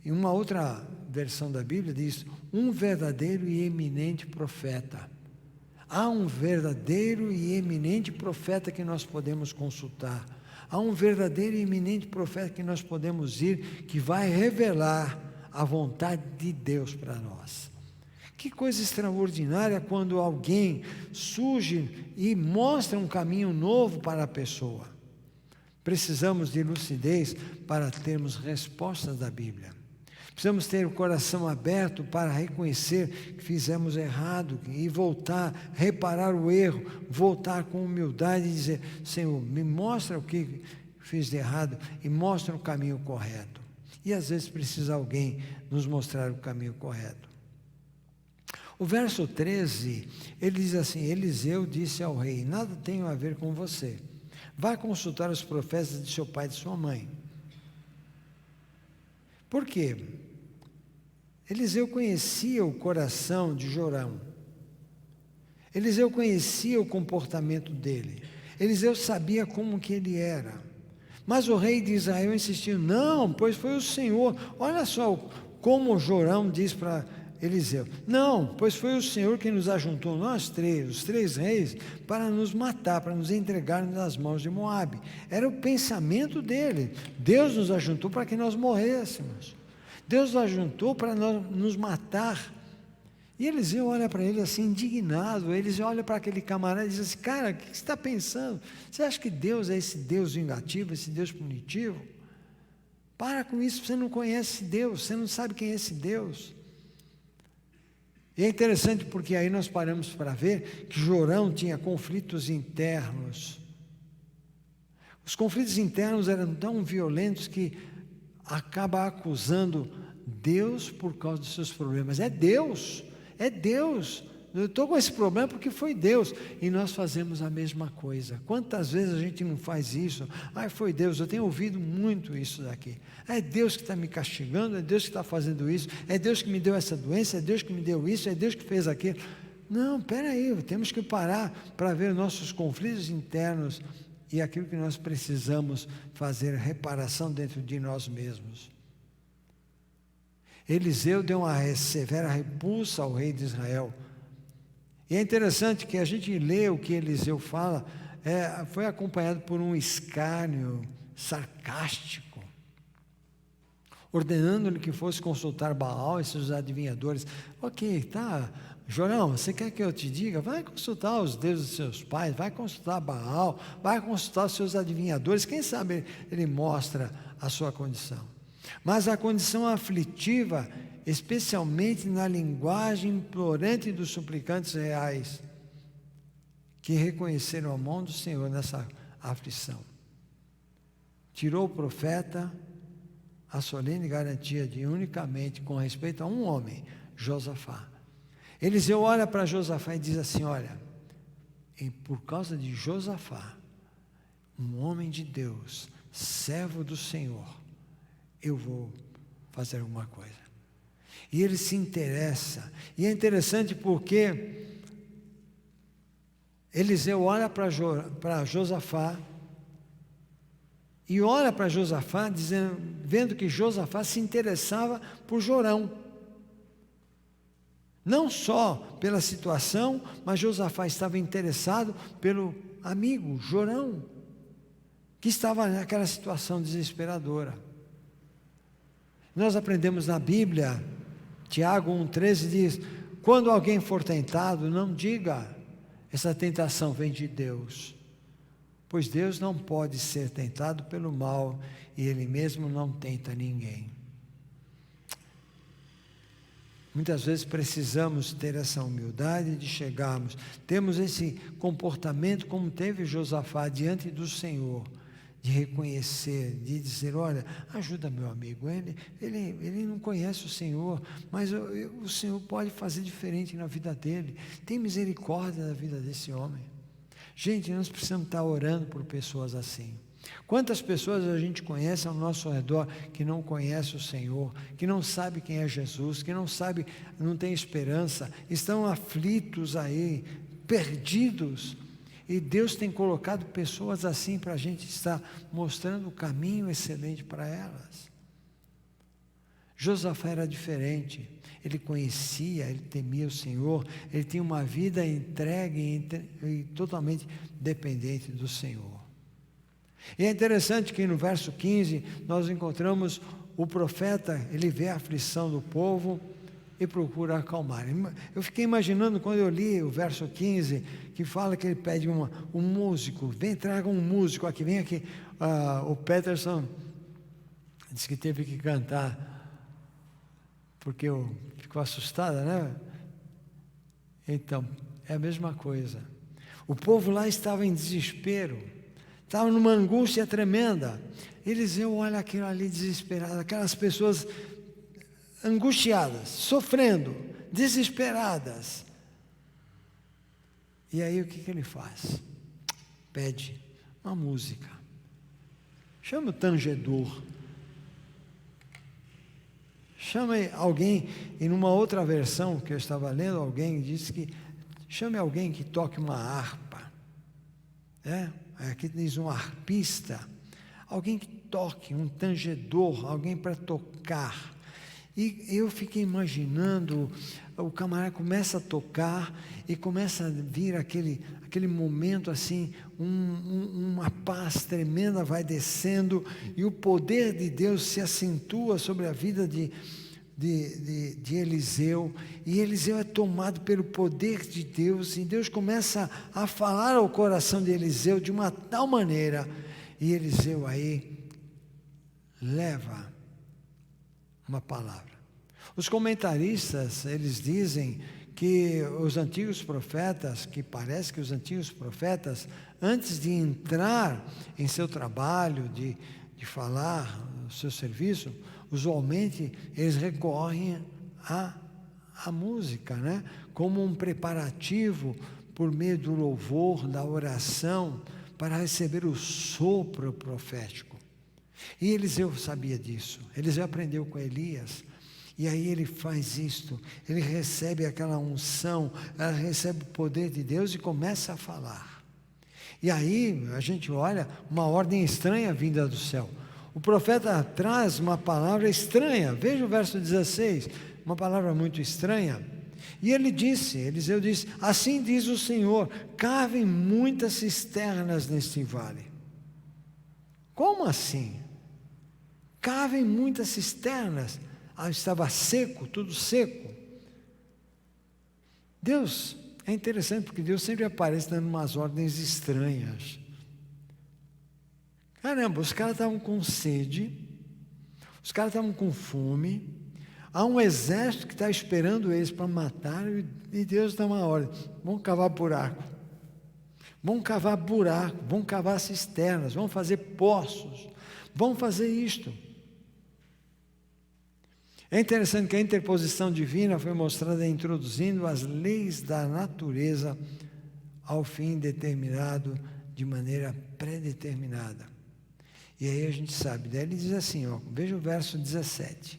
em uma outra versão da Bíblia diz: um verdadeiro e eminente profeta. Há um verdadeiro e eminente profeta que nós podemos consultar. Há um verdadeiro e eminente profeta que nós podemos ir, que vai revelar a vontade de Deus para nós. Que coisa extraordinária quando alguém surge e mostra um caminho novo para a pessoa. Precisamos de lucidez para termos respostas da Bíblia. Precisamos ter o coração aberto para reconhecer que fizemos errado e voltar, reparar o erro, voltar com humildade e dizer: Senhor, me mostra o que fiz de errado e mostra o caminho correto. E às vezes precisa alguém nos mostrar o caminho correto. O verso 13, ele diz assim: Eliseu disse ao rei: nada tenho a ver com você. Vá consultar os profetas de seu pai e de sua mãe. Por quê? Eliseu conhecia o coração de Jorão. Eliseu conhecia o comportamento dele. Eliseu sabia como que ele era. Mas o rei de Israel insistiu: não, pois foi o Senhor. Olha só como Jorão diz para Eliseu: não, pois foi o Senhor que nos ajuntou, nós três, os 3 reis, para nos matar, para nos entregar nas mãos de Moabe. Era o pensamento dele. Deus nos ajuntou para que nós morrêssemos. Deus nos ajuntou para nos matar. E Eliseu olha para ele assim, indignado. Eliseu olha para aquele camarada e diz assim: cara, o que você está pensando? Você acha que Deus é esse Deus vingativo, esse Deus punitivo? Para com isso, você não conhece Deus, você não sabe quem é esse Deus. E é interessante porque aí nós paramos para ver que Jorão tinha conflitos internos. Os conflitos internos eram tão violentos que acaba acusando Deus por causa dos seus problemas. É Deus. Eu estou com esse problema porque foi Deus. E nós fazemos a mesma coisa. Quantas vezes a gente não faz isso? Foi Deus. Eu tenho ouvido muito isso daqui. É Deus que está me castigando, é Deus que está fazendo isso, é Deus que me deu essa doença, é Deus que me deu isso, é Deus que fez aquilo. Não, espera aí, temos que parar para ver nossos conflitos internos e aquilo que nós precisamos fazer reparação dentro de nós mesmos. Eliseu deu uma severa repulsa ao rei de Israel. E é interessante que a gente lê o que Eliseu fala, foi acompanhado por um escárnio sarcástico, ordenando-lhe que fosse consultar Baal e seus adivinhadores. Ok, tá, Jorão, você quer que eu te diga? Vai consultar os deuses dos seus pais, vai consultar Baal, vai consultar os seus adivinhadores, quem sabe ele mostra a sua condição. Mas a condição aflitiva, especialmente na linguagem implorante dos suplicantes reais, que reconheceram a mão do Senhor nessa aflição. Tirou o profeta a solene garantia de unicamente com respeito a um homem, Josafá. Eliseu olha para Josafá e diz assim: olha, por causa de Josafá, um homem de Deus, servo do Senhor, eu vou fazer alguma coisa. E ele se interessa. E é interessante porque Eliseu olha para Josafá e olha para Josafá vendo que Josafá se interessava por Jorão. Não só pela situação, mas Josafá estava interessado pelo amigo Jorão, que estava naquela situação desesperadora. Nós aprendemos na Bíblia, Tiago 1,13 diz: quando alguém for tentado, não diga, essa tentação vem de Deus, pois Deus não pode ser tentado pelo mal, e Ele mesmo não tenta ninguém. Muitas vezes precisamos ter essa humildade de chegarmos, temos esse comportamento como teve Josafá diante do Senhor, de reconhecer, de dizer: olha, ajuda meu amigo, ele não conhece o Senhor, mas o Senhor pode fazer diferente na vida dele, tem misericórdia da vida desse homem. Gente, nós precisamos estar orando por pessoas assim. Quantas pessoas a gente conhece ao nosso redor que não conhece o Senhor, que não sabe quem é Jesus, que não sabe, não tem esperança, estão aflitos aí, perdidos. E Deus tem colocado pessoas assim para a gente estar mostrando o caminho excelente para elas. Josafá era diferente, ele conhecia, ele temia o Senhor, ele tinha uma vida entregue e totalmente dependente do Senhor. E é interessante que no verso 15 nós encontramos o profeta, ele vê a aflição do povo e procura acalmar. Eu fiquei imaginando quando eu li o verso 15, que fala que ele pede um músico, traga um músico aqui, vem aqui. O Peterson disse que teve que cantar, porque ficou assustada, né? Então, é a mesma coisa. O povo lá estava em desespero, estava numa angústia tremenda. Eliseu olha aquilo ali desesperado, aquelas pessoas angustiadas, sofrendo, desesperadas. E aí o que ele faz? Pede uma música. Chama o tangedor. Chama alguém, e numa outra versão que eu estava lendo, alguém disse que chame alguém que toque uma harpa. Aqui diz um harpista. Alguém que toque, um tangedor, alguém para tocar. E eu fiquei imaginando, o camarada começa a tocar e começa a vir aquele momento assim, uma paz tremenda vai descendo e o poder de Deus se acentua sobre a vida de Eliseu, e Eliseu é tomado pelo poder de Deus, e Deus começa a falar ao coração de Eliseu de uma tal maneira, e Eliseu aí leva uma palavra. Os comentaristas, eles dizem que os antigos profetas, que parece que os antigos profetas, antes de entrar em seu trabalho, de falar o seu serviço, usualmente eles recorrem à música, né? Como um preparativo por meio do louvor, da oração, para receber o sopro profético. E Eliseu sabia disso, Eliseu aprendeu com Elias, e aí ele faz isto, ele recebe aquela unção, recebe o poder de Deus e começa a falar. E aí a gente olha uma ordem estranha vinda do céu. O profeta traz uma palavra estranha, veja o verso 16, uma palavra muito estranha. E Eliseu disse, assim diz o Senhor, cavem muitas cisternas neste vale. Como assim? Cavem muitas cisternas. Estava seco, tudo seco. Deus, é interessante porque Deus sempre aparece dando umas ordens estranhas. Caramba, os caras estavam com sede, os caras estavam com fome, há um exército que está esperando eles para matar, e Deus dá uma ordem, vamos cavar buraco, vamos cavar cisternas, vamos fazer poços, vamos fazer isto. É interessante que a interposição divina foi mostrada introduzindo as leis da natureza ao fim determinado, de maneira predeterminada. E aí a gente sabe, daí ele diz assim, veja o verso 17.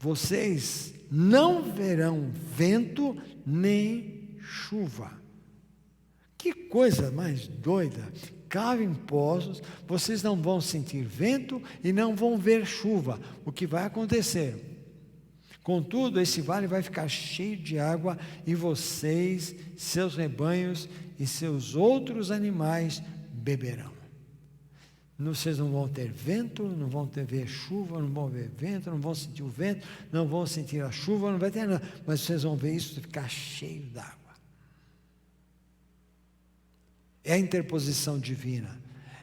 Vocês não verão vento nem chuva. Que coisa mais doida. Cavem poços, vocês não vão sentir vento e não vão ver chuva. O que vai acontecer? Contudo, esse vale vai ficar cheio de água e vocês, seus rebanhos e seus outros animais beberão. Vocês não vão ter vento, não vão ver chuva, não vão ver vento, não vão sentir o vento, não vão sentir a chuva, não vai ter nada, mas vocês vão ver isso ficar cheio d'água. É a interposição divina,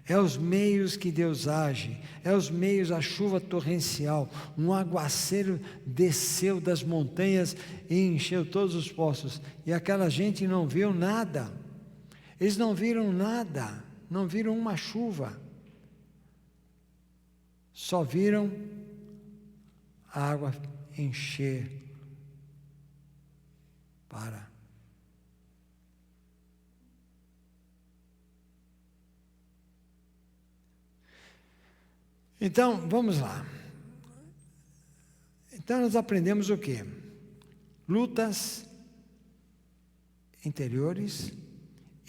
é os meios que Deus age, é os meios, a chuva torrencial, um aguaceiro desceu das montanhas e encheu todos os poços, e aquela gente não viu nada, eles não viram nada, não viram uma chuva, só viram a água encher para. Então, vamos lá. Então, nós aprendemos o quê? Lutas interiores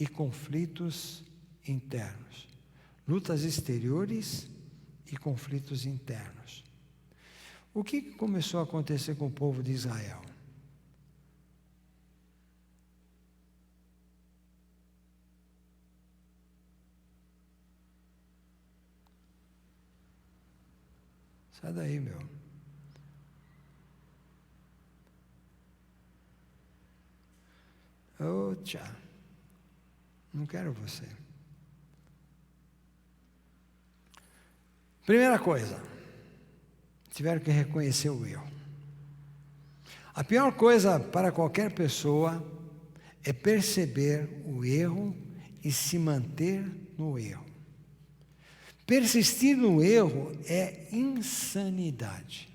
e conflitos internos. Lutas exteriores e conflitos internos. O que começou a acontecer com o povo de Israel? Sai daí, meu. Ô, tchá. Não quero você. Primeira coisa, tiveram que reconhecer o erro. A pior coisa para qualquer pessoa é perceber o erro e se manter no erro. Persistir no erro é insanidade.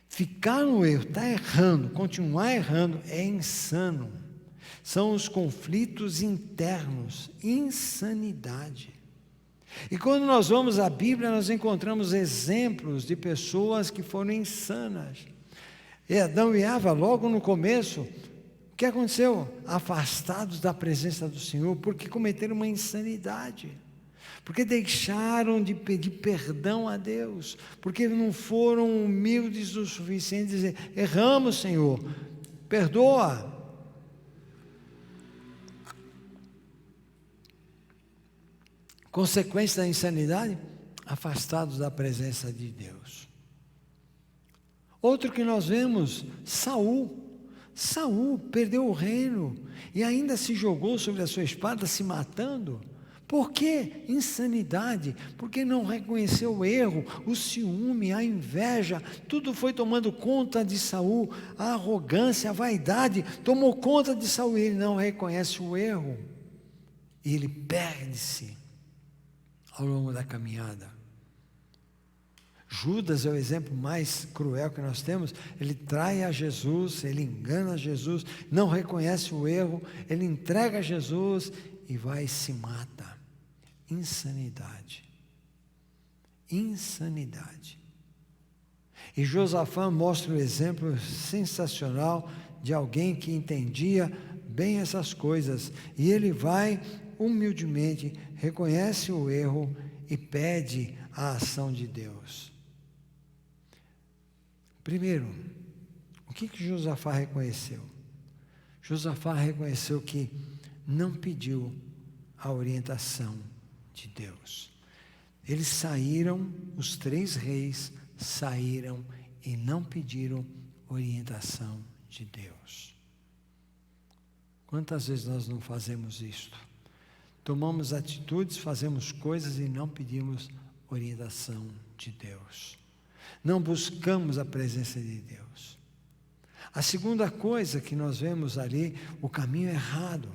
Ficar no erro, estar errando, continuar errando é insano. São os conflitos internos, insanidade. E quando nós vamos à Bíblia, nós encontramos exemplos de pessoas que foram insanas. E Adão e Eva, logo no começo, O que aconteceu? Afastados da presença do Senhor, porque cometeram uma insanidade, porque deixaram de pedir perdão a Deus, porque não foram humildes o suficiente de dizer: erramos, Senhor, perdoa. Consequência da insanidade? Afastados da presença de Deus. Outro que nós vemos, Saul. Saul perdeu o reino e ainda se jogou sobre a sua espada, se matando. Por quê? Insanidade, porque não reconheceu o erro, o ciúme, a inveja, tudo foi tomando conta de Saul, a arrogância, a vaidade, tomou conta de Saul, e ele não reconhece o erro, e ele perde-se ao longo da caminhada. Judas é o exemplo mais cruel que nós temos. Ele trai a Jesus, ele engana Jesus, não reconhece o erro, ele entrega a Jesus e vai e se mata. Insanidade. Insanidade. E Josafá mostra um exemplo sensacional de alguém que entendia bem essas coisas, e ele vai humildemente, reconhece o erro e pede a ação de Deus. Primeiro, o que Josafá reconheceu? Josafá reconheceu que não pediu a orientação de Deus. Eles saíram, os 3 reis saíram e não pediram orientação de Deus. Quantas vezes nós não fazemos isto? Tomamos atitudes, fazemos coisas e não pedimos orientação de Deus. Não buscamos a presença de Deus. A segunda coisa que nós vemos ali, o caminho errado.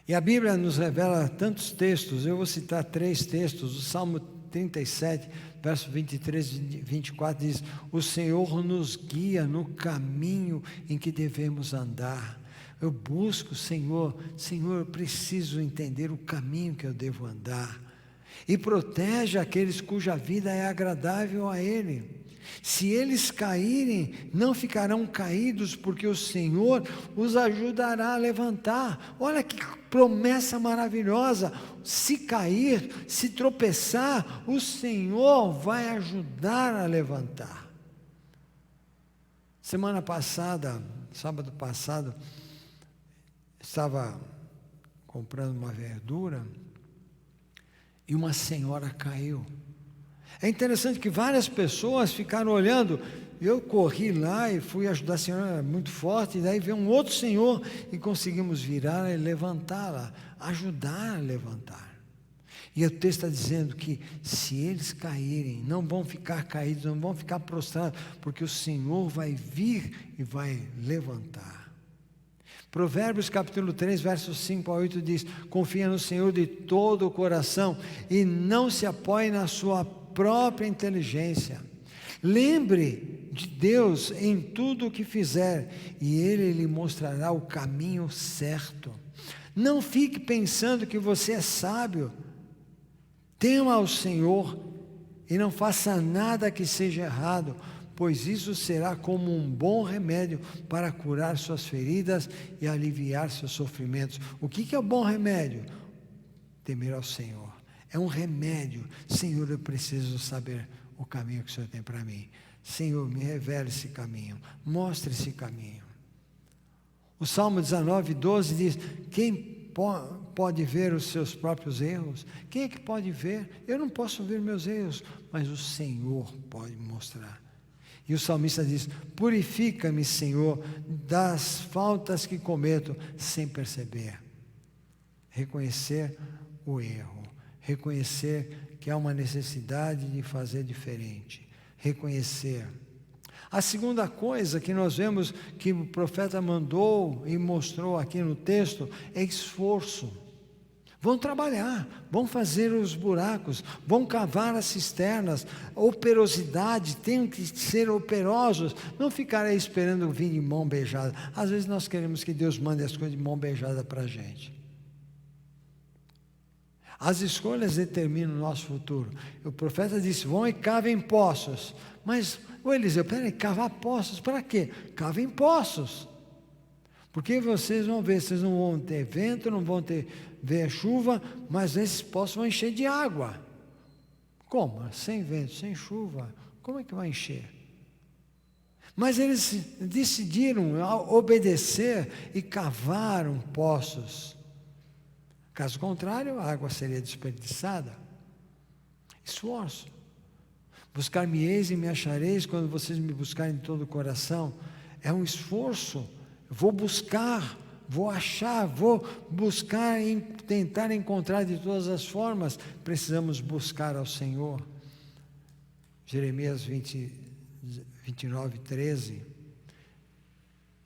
E a Bíblia nos revela tantos textos, eu vou citar 3 textos. O Salmo 37, verso 23 e 24 diz: o Senhor nos guia no caminho em que devemos andar. Eu busco, Senhor, eu preciso entender o caminho que eu devo andar. E protege aqueles cuja vida é agradável a Ele. Se eles caírem, não ficarão caídos, porque o Senhor os ajudará a levantar. Olha que promessa maravilhosa! Se cair, se tropeçar, o Senhor vai ajudar a levantar. Semana passada, sábado passado, estava comprando uma verdura e uma senhora caiu. É interessante que várias pessoas ficaram olhando. Eu corri lá e fui ajudar a senhora, muito forte, e daí veio um outro senhor e conseguimos virar e levantá-la, ajudar a levantar. E o texto está dizendo que se eles caírem, não vão ficar caídos, não vão ficar prostrados, porque o Senhor vai vir e vai levantar. Provérbios capítulo 3, versos 5 a 8 diz: confia no Senhor de todo o coração e não se apoie na sua própria inteligência. Lembre de Deus em tudo o que fizer e Ele lhe mostrará o caminho certo. Não fique pensando que você é sábio. Tema ao Senhor e não faça nada que seja errado, pois isso será como um bom remédio para curar suas feridas e aliviar seus sofrimentos. O que é o bom remédio? Temer ao Senhor. É um remédio. Senhor, eu preciso saber o caminho que o Senhor tem para mim. Senhor, me revele esse caminho, mostre esse caminho. O Salmo 19, 12 diz: quem pode ver os seus próprios erros? Quem é que pode ver? Eu não posso ver meus erros, mas o Senhor pode mostrar. E o salmista diz: purifica-me, Senhor, das faltas que cometo sem perceber. Reconhecer o erro, reconhecer que há uma necessidade de fazer diferente, reconhecer. A segunda coisa que nós vemos que o profeta mandou e mostrou aqui no texto é esforço. Vão trabalhar, vão fazer os buracos, vão cavar as cisternas. Operosidade, tem que ser operosos, não ficar aí esperando vir de mão beijada. Às vezes nós queremos que Deus mande as coisas de mão beijada para a gente. As escolhas determinam o nosso futuro. O profeta disse: vão e cavem poços. Mas, Eliseu, peraí, cavar poços para quê? Cavem poços. Porque vocês vão ver, vocês não vão ter vento, não vão ver chuva, mas esses poços vão encher de água. Como? Sem vento, sem chuva, como é que vai encher? Mas eles decidiram obedecer e cavaram poços. Caso contrário, a água seria desperdiçada. Esforço. Buscar-me-eis e me achareis quando vocês me buscarem de todo o coração. É um esforço. Vou buscar, vou achar, vou buscar, tentar encontrar de todas as formas. Precisamos buscar ao Senhor. Jeremias 29, 13.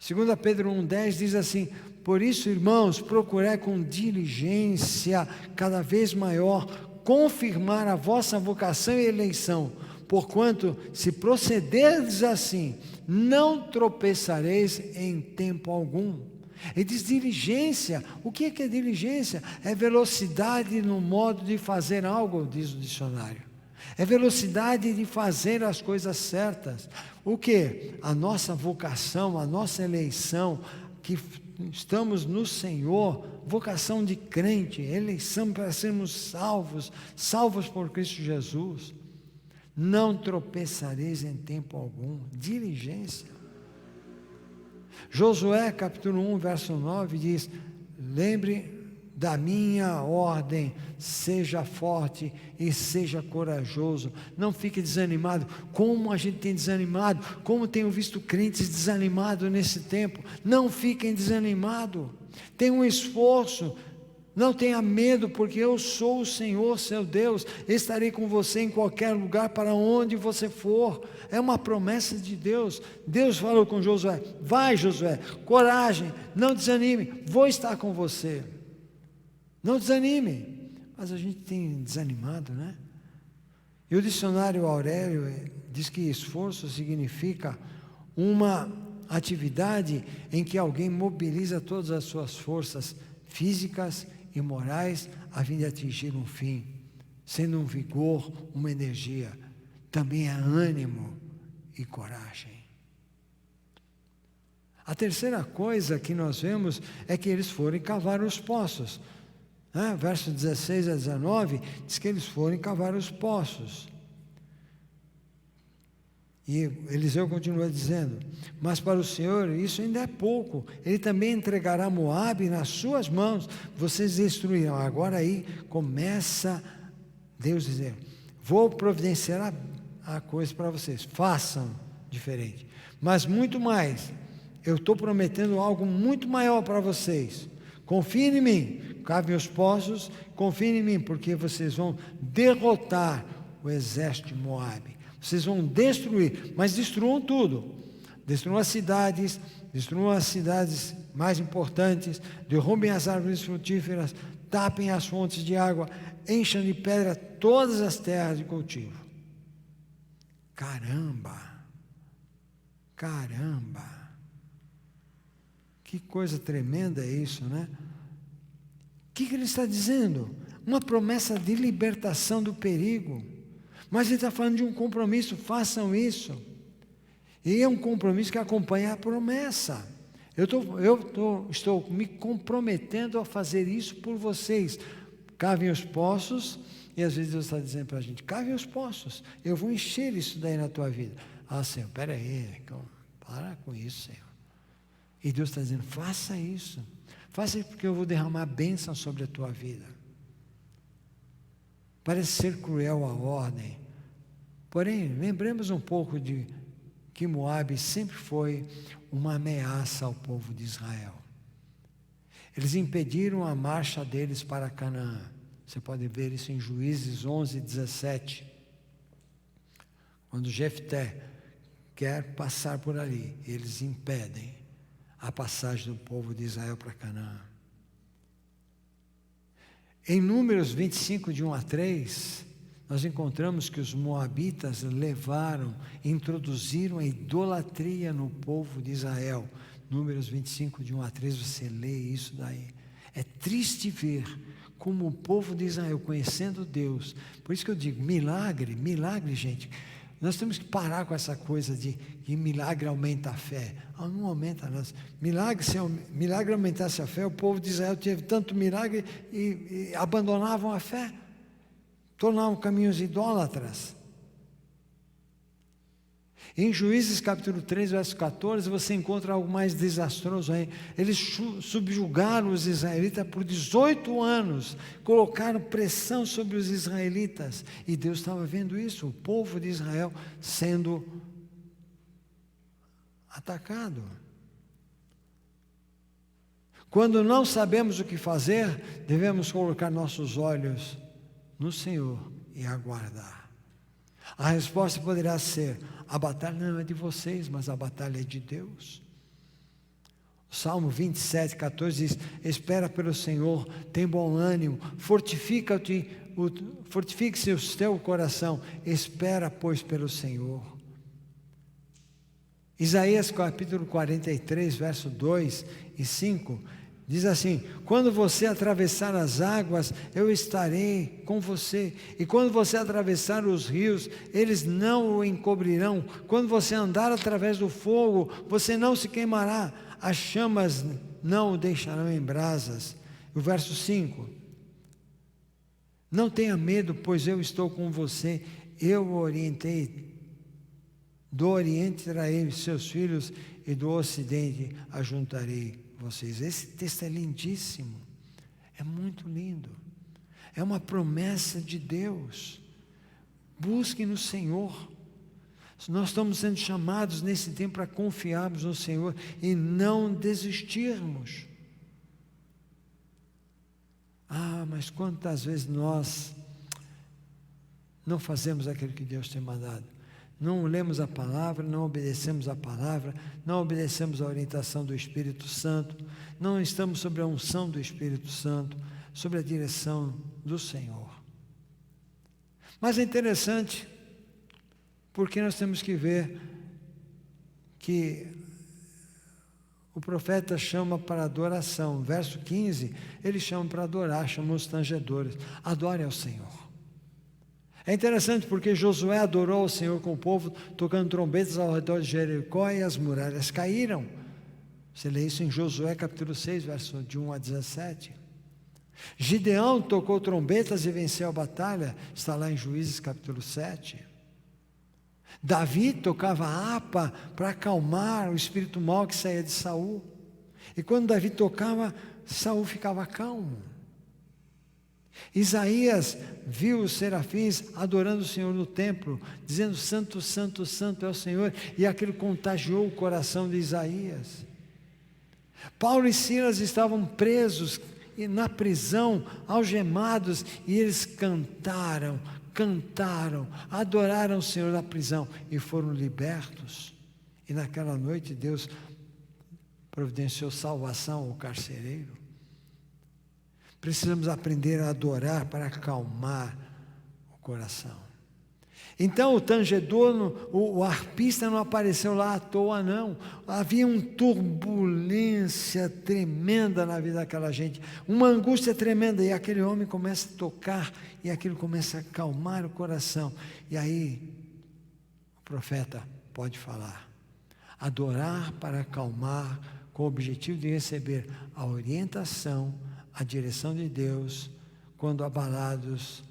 2 Pedro 1,10 diz assim: por isso, irmãos, procurai com diligência cada vez maior confirmar a vossa vocação e eleição, porquanto, se procederdes assim, não tropeçareis em tempo algum. Ele diz diligência. O que é diligência? É velocidade no modo de fazer algo, diz o dicionário. É velocidade de fazer as coisas certas. O que? A nossa vocação, a nossa eleição, que estamos no Senhor, vocação de crente, eleição para sermos salvos por Cristo Jesus. Não tropeçareis em tempo algum. Diligência. Josué capítulo 1, verso 9 diz: lembre da minha ordem, seja forte e seja corajoso, não fique desanimado. Como a gente tem desanimado, como tenho visto crentes desanimados nesse tempo. Não fiquem desanimados, tenham um esforço, não tenha medo, porque eu sou o Senhor seu Deus, estarei com você em qualquer lugar, para onde você for. É uma promessa de Deus. Deus falou com Josué: vai, Josué, coragem, não desanime, vou estar com você. Não desanime. Mas a gente tem desanimado, né? E o dicionário Aurélio diz que esforço significa uma atividade em que alguém mobiliza todas as suas forças físicas e morais a fim de atingir um fim, sendo um vigor, uma energia. Também é ânimo e coragem. A terceira coisa que nós vemos é que eles foram cavar os poços. Verso 16 a 19, diz que eles foram cavar os poços. E Eliseu continua dizendo: mas para o Senhor isso ainda é pouco, Ele também entregará Moabe nas suas mãos, vocês destruirão. Agora aí começa Deus dizendo: vou providenciar a coisa para vocês, façam diferente, mas muito mais, eu estou prometendo algo muito maior para vocês. Confiem em mim, cavem os poços, confiem em mim, porque vocês vão derrotar o exército de Moabe. Vocês vão destruir, mas destruam tudo. Destruam as cidades mais importantes, derrubem as árvores frutíferas, tapem as fontes de água, encham de pedra todas as terras de cultivo. Caramba! Que coisa tremenda é isso, né? O que ele está dizendo? Uma promessa de libertação do perigo. Mas ele está falando de um compromisso: façam isso. E é um compromisso que acompanha a promessa. Estou me comprometendo a fazer isso por vocês. Cavem os poços. E às vezes Deus está dizendo para a gente: cavem os poços, eu vou encher isso daí na tua vida. Senhor, peraí, para com isso, Senhor. E Deus está dizendo: faça isso porque eu vou derramar bênção sobre a tua vida. Parece ser cruel a ordem, porém lembremos um pouco de que Moabe sempre foi uma ameaça ao povo de Israel. Eles impediram a marcha deles para Canaã. Você pode ver isso em Juízes 11, 17. Quando Jefté quer passar por ali, eles impedem a passagem do povo de Israel para Canaã. Em Números 25, de 1 a 3, nós encontramos que os moabitas introduziram a idolatria no povo de Israel. Números 25, de 1 a 3, você lê isso daí. É triste ver como o povo de Israel, conhecendo Deus, por isso que eu digo, milagre, gente. Nós temos que parar com essa coisa de que milagre aumenta a fé. Não aumenta, não. Se o milagre aumentasse a fé, o povo de Israel teve tanto milagre e abandonavam a fé, tornavam caminhos idólatras. Em Juízes capítulo 3, verso 14, você encontra algo mais desastroso aí. Eles subjugaram os israelitas por 18 anos, colocaram pressão sobre os israelitas, e Deus estava vendo isso, o povo de Israel sendo atacado. Quando não sabemos o que fazer, devemos colocar nossos olhos no Senhor e aguardar. A resposta poderá ser: a batalha não é de vocês, mas a batalha é de Deus. O Salmo 27, 14 diz: espera pelo Senhor, tem bom ânimo, fortifique-se o teu coração, espera, pois, pelo Senhor. Isaías capítulo 43, verso 2 e 5, diz assim: quando você atravessar as águas, eu estarei com você, e quando você atravessar os rios, eles não o encobrirão. Quando você andar através do fogo, você não se queimará, as chamas não o deixarão em brasas. O verso 5: não tenha medo, pois eu estou com você, eu o orientei, do oriente trarei seus filhos, e do ocidente ajuntarei vocês. Esse texto é lindíssimo, é muito lindo, é uma promessa de Deus. Busque no Senhor. Nós estamos sendo chamados nesse tempo para confiarmos no Senhor e não desistirmos. Mas quantas vezes nós não fazemos aquilo que Deus tem mandado? Não lemos a palavra, não obedecemos a palavra, não obedecemos a orientação do Espírito Santo, não estamos sob a unção do Espírito Santo, sob a direção do Senhor. Mas é interessante, porque nós temos que ver que o profeta chama para adoração. Verso 15, ele chama para adorar, chama os tangedores: adore ao Senhor. É interessante porque Josué adorou o Senhor com o povo, tocando trombetas ao redor de Jericó, e as muralhas caíram. Você lê isso em Josué capítulo 6, verso de 1 a 17. Gideão tocou trombetas e venceu a batalha, está lá em Juízes capítulo 7. Davi tocava harpa para acalmar o espírito mau que saía de Saul. E quando Davi tocava, Saul ficava calmo. Isaías viu os serafins adorando o Senhor no templo, dizendo: santo, santo, santo é o Senhor, e aquilo contagiou o coração de Isaías. Paulo e Silas estavam presos na prisão, algemados, e eles cantaram, adoraram o Senhor na prisão e foram libertos. E naquela noite Deus providenciou salvação ao carcereiro. Precisamos aprender a adorar para acalmar o coração. Então o tangedor, o arpista não apareceu lá à toa, não. Havia uma turbulência tremenda na vida daquela gente, uma angústia tremenda, e aquele homem começa a tocar, e aquilo começa a acalmar o coração. E aí o profeta pode falar: adorar para acalmar, com o objetivo de receber a orientação, a direção de Deus. Quando abalados,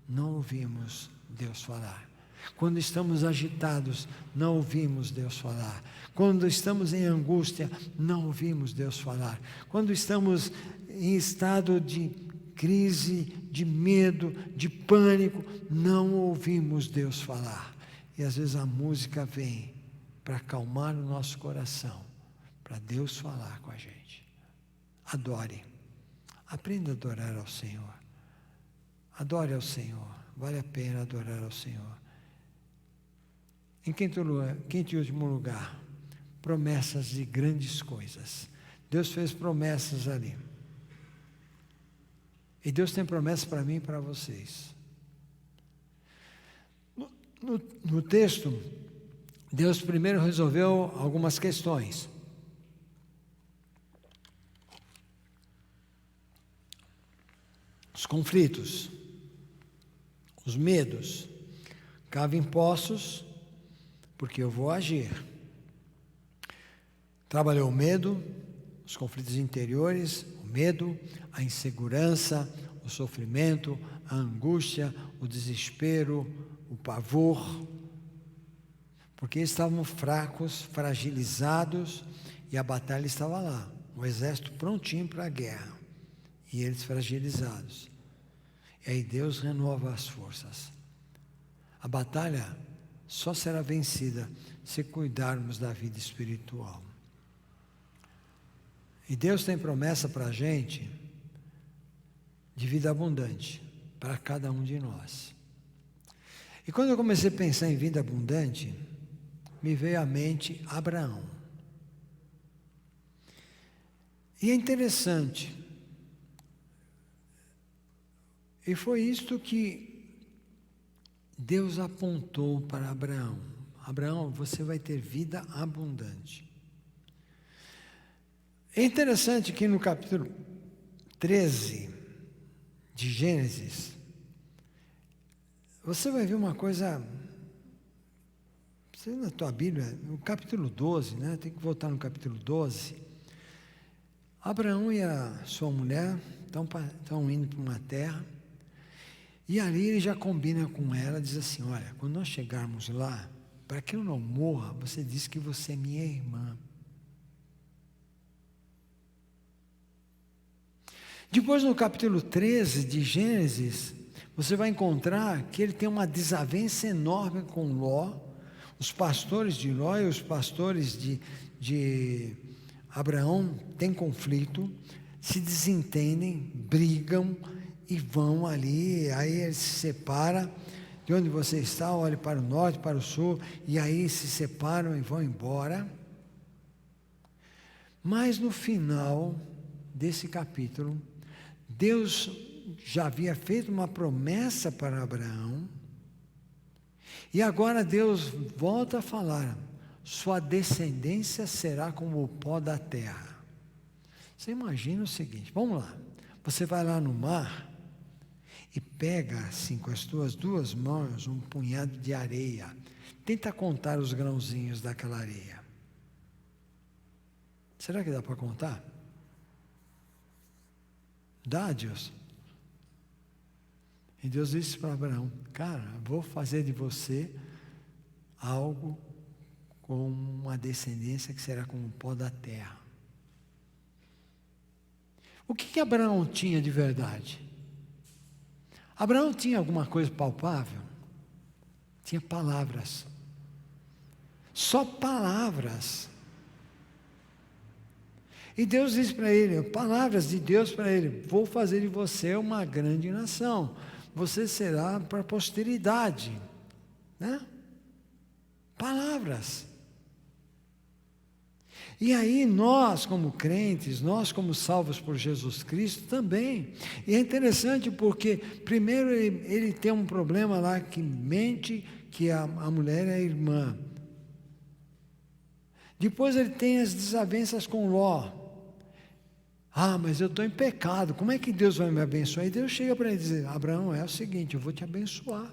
não ouvimos Deus falar. Quando estamos agitados, não ouvimos Deus falar. Quando estamos em angústia, não ouvimos Deus falar. Quando estamos em estado de crise, de medo, de pânico, não ouvimos Deus falar. E às vezes a música vem para acalmar o nosso coração, para Deus falar com a gente. Adore. Aprenda a adorar ao Senhor. Adore ao Senhor. Vale a pena adorar ao Senhor. Em quinto e último lugar, promessas de grandes coisas. Deus fez promessas ali. E Deus tem promessas para mim e para vocês. No texto, Deus primeiro resolveu algumas questões. Os conflitos, os medos. Cava em poços porque eu vou agir. Trabalhou o medo, os conflitos interiores, o medo, a insegurança, o sofrimento, a angústia, o desespero, o pavor, porque eles estavam fracos, fragilizados, e a batalha estava lá, o exército prontinho para a guerra, e eles fragilizados. E aí Deus renova as forças. A batalha só será vencida se cuidarmos da vida espiritual. E Deus tem promessa para a gente de vida abundante para cada um de nós. E quando eu comecei a pensar em vida abundante, me veio à mente Abraão. E é interessante, e foi isto que Deus apontou para Abraão. Abraão, você vai ter vida abundante. É interessante que no capítulo 13 de Gênesis, você vai ver uma coisa, você na tua Bíblia, no capítulo 12, né? Tem que voltar no capítulo 12. Abraão e a sua mulher estão indo para uma terra, e ali ele já combina com ela, diz assim: olha, quando nós chegarmos lá, para que eu não morra, você diz que você é minha irmã. Depois, no capítulo 13 de Gênesis, você vai encontrar que ele tem uma desavença enorme com Ló. Os pastores de Ló e os pastores de Abraão têm conflito, se desentendem, brigam e vão ali. Aí ele se separa. De onde você está, olhe para o norte, para o sul, e aí se separam e vão embora. Mas no final desse capítulo, Deus já havia feito uma promessa para Abraão, e agora Deus volta a falar: sua descendência será como o pó da terra. Você imagina o seguinte, vamos lá, você vai lá no mar e pega assim com as tuas duas mãos um punhado de areia, tenta contar os grãozinhos daquela areia. Será que dá para contar? Dá, Deus? E Deus disse para Abraão: cara, vou fazer de você algo com uma descendência que será como o pó da terra. O que Abraão tinha de verdade? Abraão tinha alguma coisa palpável? Tinha palavras. Só palavras. E Deus disse para ele, palavras de Deus para ele: vou fazer de você uma grande nação, você será para a posteridade, né? Palavras. E aí nós como crentes, nós como salvos por Jesus Cristo também. E é interessante porque primeiro ele tem um problema lá que mente que a mulher é irmã. Depois ele tem as desavenças com Ló. Ah, mas eu estou em pecado, como é que Deus vai me abençoar? E Deus chega para ele e diz: Abraão, é o seguinte, eu vou te abençoar.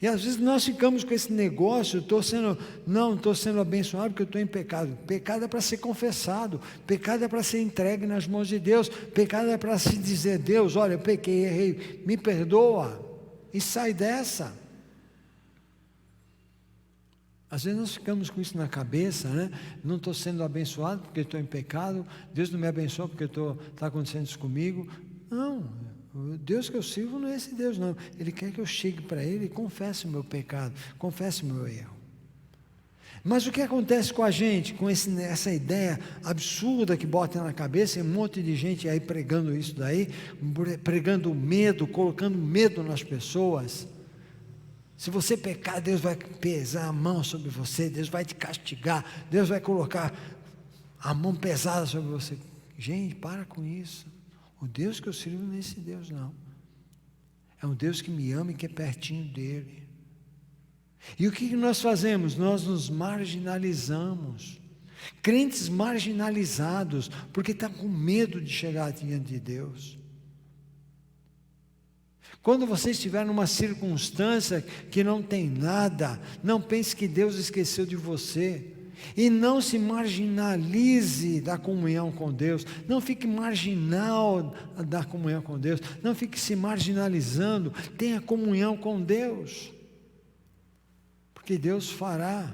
E às vezes nós ficamos com esse negócio, estou sendo abençoado porque eu estou em pecado. Pecado é para ser confessado, pecado é para ser entregue nas mãos de Deus, pecado é para se dizer: Deus, olha, eu pequei, errei, me perdoa, e sai dessa. Às vezes nós ficamos com isso na cabeça, né? Não estou sendo abençoado porque estou em pecado, Deus não me abençoa porque está acontecendo isso comigo. Não, o Deus que eu sirvo não é esse Deus, não. Ele quer que eu chegue para Ele e confesse o meu pecado, confesse o meu erro. Mas o que acontece com a gente, com essa ideia absurda que bota na cabeça, e um monte de gente aí pregando isso daí, pregando medo, colocando medo nas pessoas. Se você pecar, Deus vai pesar a mão sobre você, Deus vai te castigar, Deus vai colocar a mão pesada sobre você. Gente, para com isso. O Deus que eu sirvo não é esse Deus, não. É um Deus que me ama e que é pertinho dele. E o que nós fazemos? Nós nos marginalizamos. Crentes marginalizados, porque estão com medo de chegar diante de Deus. Quando você estiver numa circunstância que não tem nada, não pense que Deus esqueceu de você. E não se marginalize da comunhão com Deus. Não fique marginal da comunhão com Deus. Não fique se marginalizando. Tenha comunhão com Deus. Porque Deus fará.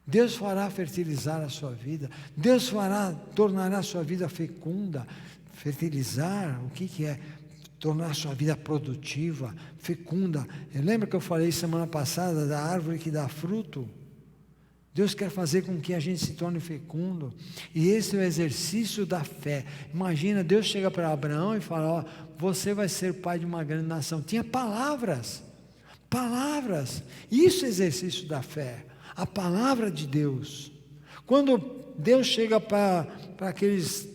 Deus fará fertilizar a sua vida. Deus fará, tornará a sua vida fecunda. Fertilizar, o que é? Tornar a sua vida produtiva, fecunda. Lembra que eu falei semana passada da árvore que dá fruto? Deus quer fazer com que a gente se torne fecundo. E esse é o exercício da fé. Imagina, Deus chega para Abraão e fala: ó, você vai ser pai de uma grande nação. Tinha palavras. Palavras. Isso é exercício da fé. A palavra de Deus. Quando Deus chega para aqueles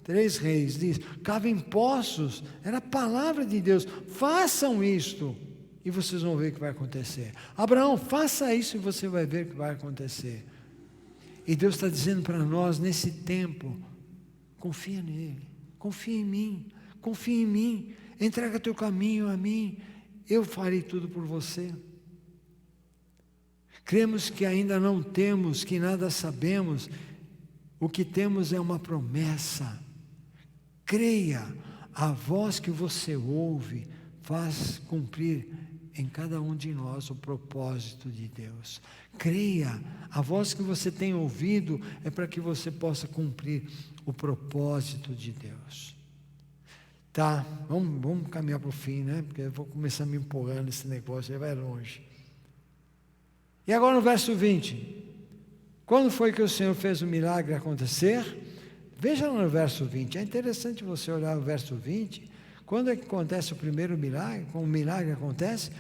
3 reis, diz: cavem poços. Era a palavra de Deus. Façam isto. E vocês vão ver o que vai acontecer. Abraão, faça isso e você vai ver o que vai acontecer. E Deus está dizendo para nós nesse tempo: confia nele, confia em mim, confia em mim, entrega teu caminho a mim, eu farei tudo por você. Cremos que ainda não temos, que nada sabemos, o que temos é uma promessa. Creia, a voz que você ouve faz cumprir em cada um de nós o propósito de Deus. Creia, a voz que você tem ouvido é para que você possa cumprir o propósito de Deus. Tá, vamos caminhar para o fim, né? Porque eu vou começar a me empolgar nesse negócio, aí vai longe. E agora no verso 20. Quando foi que o Senhor fez o milagre acontecer? Veja no verso 20, é interessante você olhar o verso 20. Quando é que acontece o primeiro milagre? Como o milagre acontece?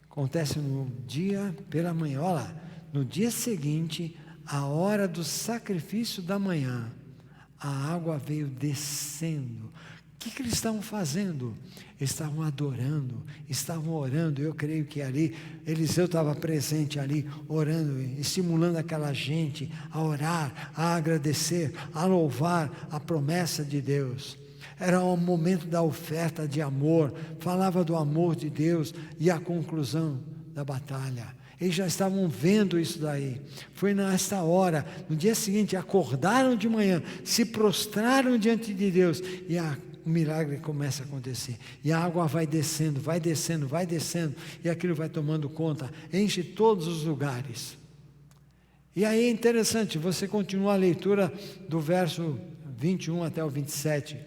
Acontece no dia pela manhã. Olha lá, no dia seguinte, a hora do sacrifício da manhã, a água veio descendo. O que eles estavam fazendo? Eles estavam adorando, estavam orando. Eu creio que ali, Eliseu estava presente ali, orando, estimulando aquela gente a orar, a agradecer, a louvar a promessa de Deus. Era o momento da oferta de amor, falava do amor de Deus e a conclusão da batalha. Eles já estavam vendo isso daí. Foi nesta hora, no dia seguinte, acordaram de manhã, se prostraram diante de Deus e o milagre começa a acontecer. E a água vai descendo, vai descendo, vai descendo, e aquilo vai tomando conta, enche todos os lugares. E aí é interessante, você continua a leitura do verso 21 até o 27.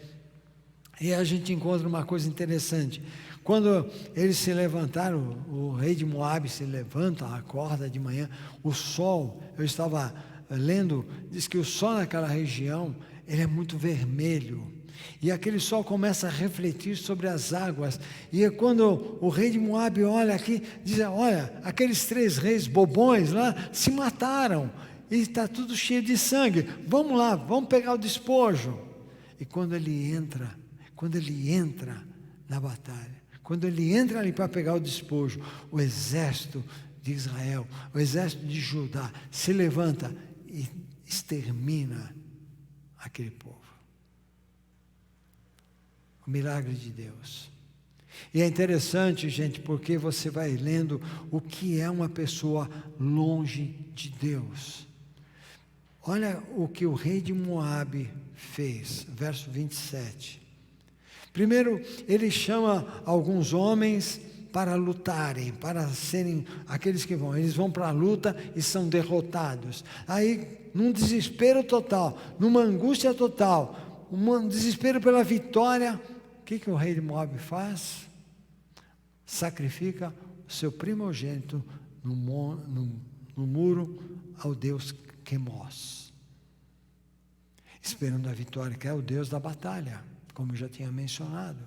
E a gente encontra uma coisa interessante. Quando eles se levantaram, o rei de Moabe se levanta, acorda de manhã, o sol, eu estava lendo, diz que o sol naquela região, ele é muito vermelho. E aquele sol começa a refletir sobre as águas. E quando o rei de Moabe olha aqui, diz: olha, aqueles 3 reis bobões lá se mataram. E está tudo cheio de sangue. Vamos lá, vamos pegar o despojo. E quando ele entra na batalha, quando ele entra ali para pegar o despojo, o exército de Israel, o exército de Judá se levanta e extermina aquele povo. O milagre de Deus. E é interessante, gente, porque você vai lendo o que é uma pessoa longe de Deus. Olha o que o rei de Moabe fez, verso 27. Primeiro, ele chama alguns homens para lutarem, para serem aqueles que vão. Eles vão para a luta e são derrotados. Aí, num desespero total, numa angústia total, um desespero pela vitória, o que o rei de Moabe faz? Sacrifica o seu primogênito no muro ao Deus Quemos, esperando a vitória, que é o Deus da batalha, como eu já tinha mencionado.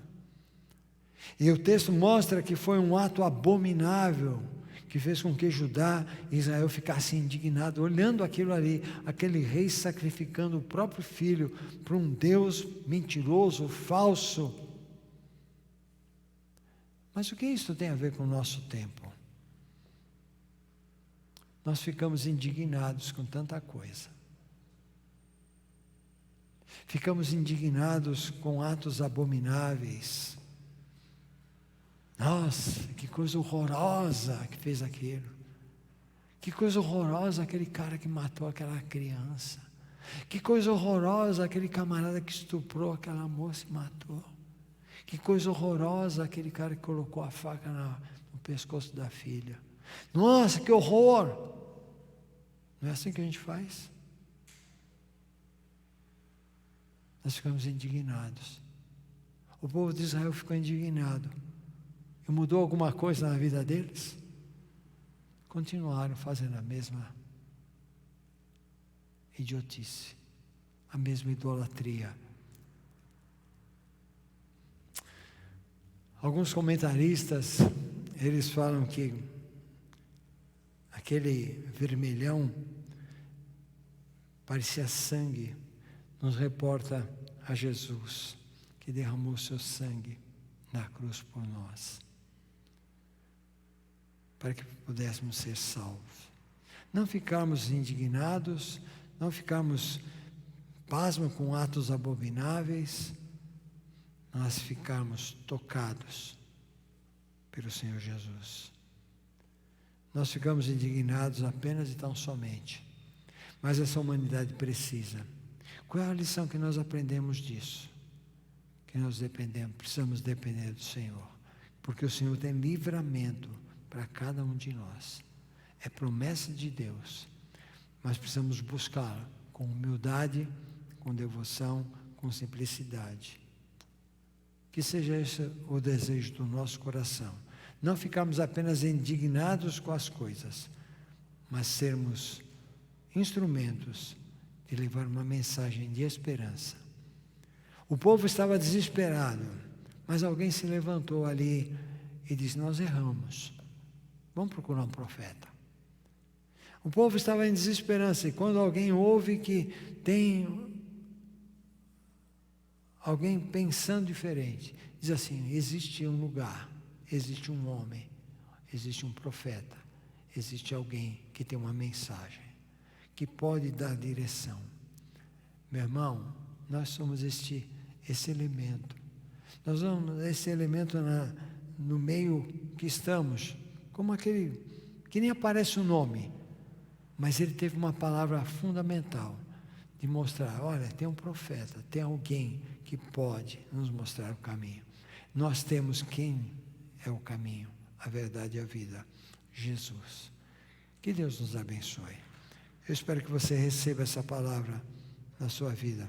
E o texto mostra que foi um ato abominável, que fez com que Judá e Israel ficassem indignados, olhando aquilo ali, aquele rei sacrificando o próprio filho para um Deus mentiroso, falso. Mas o que isso tem a ver com o nosso tempo? Nós ficamos indignados com tanta coisa. Ficamos indignados com atos abomináveis. Nossa, que coisa horrorosa que fez aquilo. Que coisa horrorosa aquele cara que matou aquela criança. Que coisa horrorosa aquele camarada que estuprou aquela moça e matou. Que coisa horrorosa aquele cara que colocou a faca no pescoço da filha. Nossa, que horror! Não é assim que a gente faz? Nós ficamos indignados. O povo de Israel ficou indignado. E mudou alguma coisa na vida deles? Continuaram fazendo a mesma idiotice, a mesma idolatria. Alguns comentaristas, eles falam que aquele vermelhão parecia sangue, nos reporta a Jesus, que derramou seu sangue na cruz por nós, para que pudéssemos ser salvos. Não ficarmos indignados, não ficarmos pasmos com atos abomináveis, nós ficarmos tocados pelo Senhor Jesus. Nós ficamos indignados apenas e tão somente, mas essa humanidade precisa. Qual é a lição que nós aprendemos disso? Que nós precisamos depender do Senhor, porque o Senhor tem livramento para cada um de nós. É promessa de Deus, mas precisamos buscá-la com humildade, com devoção, com simplicidade. Que seja esse o desejo do nosso coração. Não ficarmos apenas indignados com as coisas, mas sermos instrumentos de levar uma mensagem de esperança. O povo estava desesperado, mas alguém se levantou ali e disse: nós erramos, vamos procurar um profeta. O povo estava em desesperança, e quando alguém ouve que tem alguém pensando diferente, diz assim: existe um lugar, existe um homem, existe um profeta, existe alguém que tem uma mensagem, que pode dar direção. Meu irmão, nós somos esse elemento. Nós somos esse elemento no meio que estamos, como aquele que nem aparece o nome, mas ele teve uma palavra fundamental de mostrar: olha, tem um profeta, tem alguém que pode nos mostrar o caminho. Nós temos quem é o caminho, a verdade e a vida: Jesus. Que Deus nos abençoe. Eu espero que você receba essa palavra na sua vida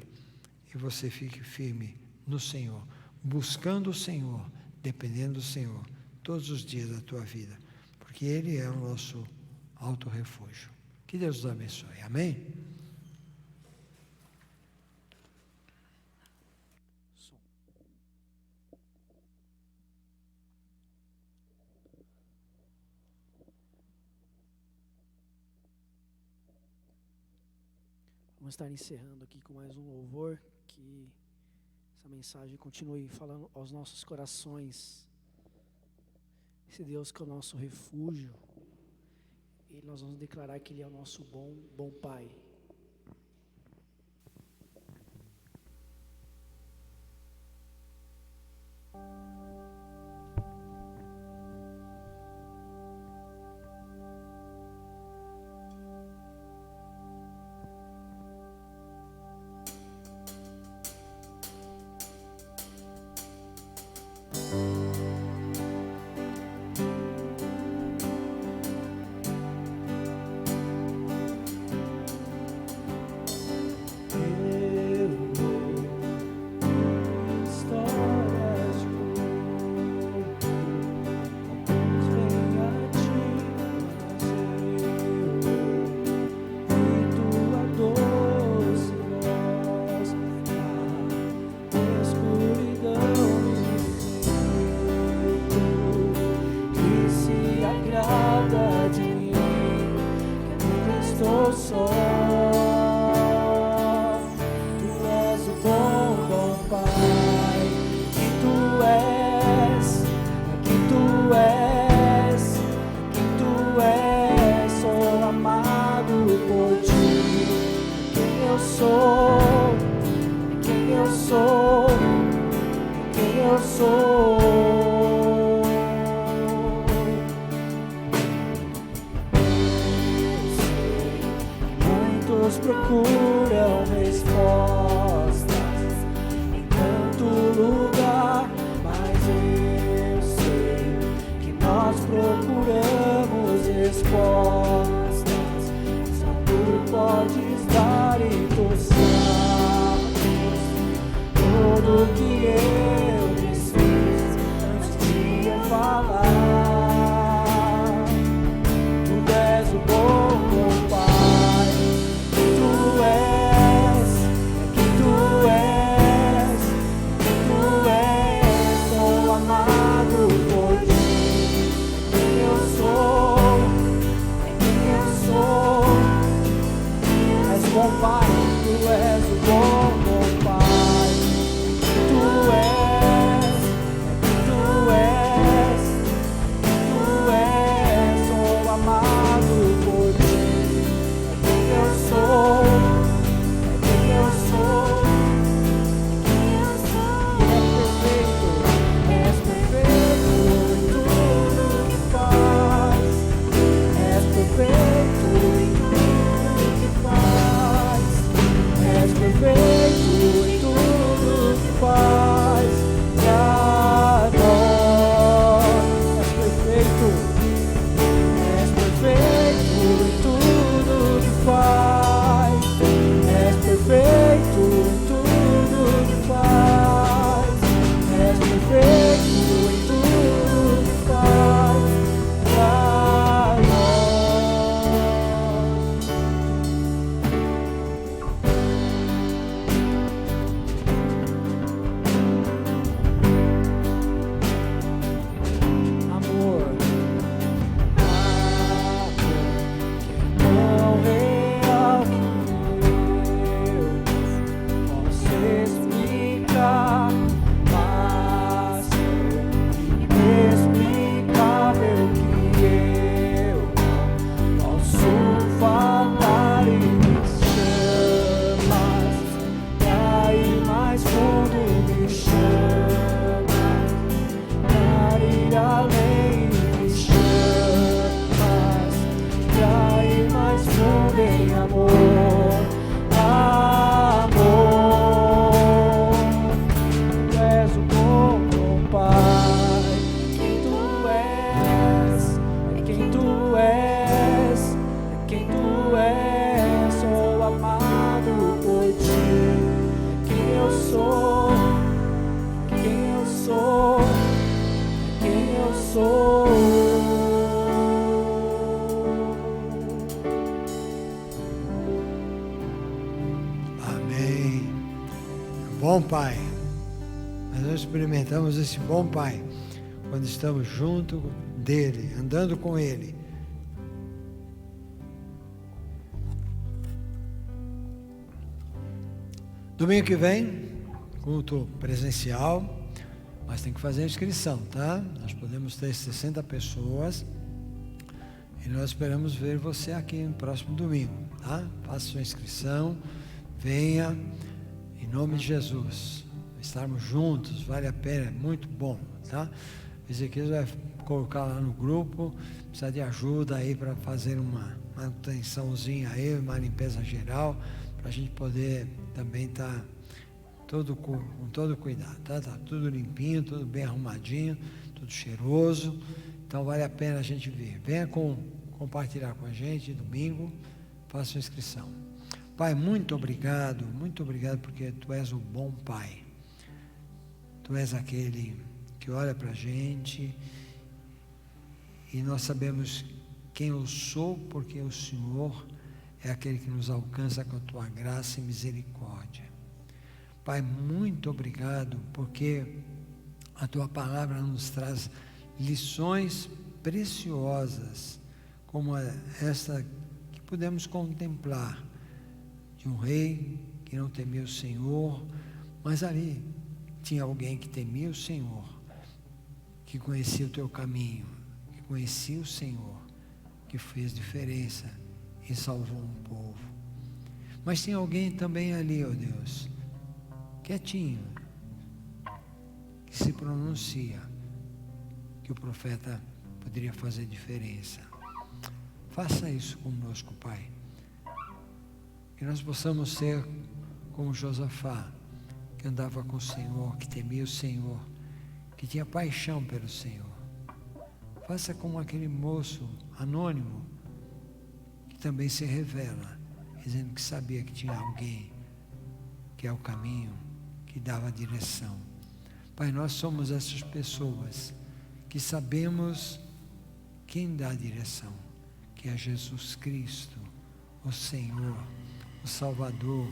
e você fique firme no Senhor, buscando o Senhor, dependendo do Senhor todos os dias da tua vida, porque Ele é o nosso alto refúgio. Que Deus nos abençoe. Amém? Vamos estar encerrando aqui com mais um louvor, que essa mensagem continue falando aos nossos corações. Esse Deus que é o nosso refúgio, e nós vamos declarar que Ele é o nosso bom Pai. Sou quem eu sou, quem eu sou. Eu sei que muitos procuram respostas em tanto lugar, mas eu sei que nós procuramos respostas. Só tu podes dar e tu sabes tudo que eu preciso antes de eu falar. Tu és o bom Pai, tu és quem tu és, tu és, sou amado por ti. Quem eu sou, quem eu sou. És bom Pai, tu és o bom Pai. Tu és, tu és, tu és, sou amado por ti. É quem eu sou, é quem eu sou, quem eu sou. E és perfeito em tudo que faz. És perfeito em tudo que faz. És perfeito em tudo que faz. Pra nós. És perfeito. És perfeito em tudo que faz. És perfeito em tudo que faz. És perfeito em tudo que faz. Pra nós. Amor, tão real que eu posso explicar, mas inexplicável que eu posso falar e me chamas pra ir mais fundo, me chamas pra ir além, me chamas pra ir mais fundo em amor, amor. Tu és o bom Pai, quem tu és, é quem tu és, é quem tu és, sou amado por ti. Quem eu sou, quem eu sou, quem eu sou. Amém. Bom Pai. Nós experimentamos esse bom Pai quando estamos junto dele, andando com ele. Domingo que vem, culto presencial, mas tem que fazer a inscrição, tá? Nós podemos ter 60 pessoas e nós esperamos ver você aqui no próximo domingo, tá? Faça sua inscrição, venha, em nome de Jesus. Estarmos juntos, vale a pena, é muito bom, tá? Ezequiel vai colocar lá no grupo, precisa de ajuda aí para fazer uma manutençãozinha aí, uma limpeza geral, para a gente poder também estar com todo cuidado, tá? Tá tudo limpinho, tudo bem arrumadinho, tudo cheiroso, então vale a pena a gente vir. Venha compartilhar com a gente domingo, faça sua inscrição. Pai, muito obrigado porque Tu és o bom Pai. Tu és aquele que olha para a gente e nós sabemos quem eu sou, porque o Senhor é aquele que nos alcança com a Tua graça e misericórdia. Pai, muito obrigado, porque a Tua palavra nos traz lições preciosas, como essa que podemos contemplar, de um rei que não temia o Senhor, mas ali tinha alguém que temia o Senhor, que conhecia o Teu caminho, que conhecia o Senhor, que fez diferença e salvou um povo. Mas tinha alguém também ali, ó Deus, quietinho, que se pronuncia, que o profeta poderia fazer diferença. Faça isso conosco, Pai. Que nós possamos ser como Josafá, que andava com o Senhor, que temia o Senhor, que tinha paixão pelo Senhor. Faça como aquele moço anônimo, que também se revela, dizendo que sabia que tinha alguém, que é o caminho, que dava a direção. Pai, nós somos essas pessoas que sabemos quem dá a direção, que é Jesus Cristo, o Senhor, o Salvador,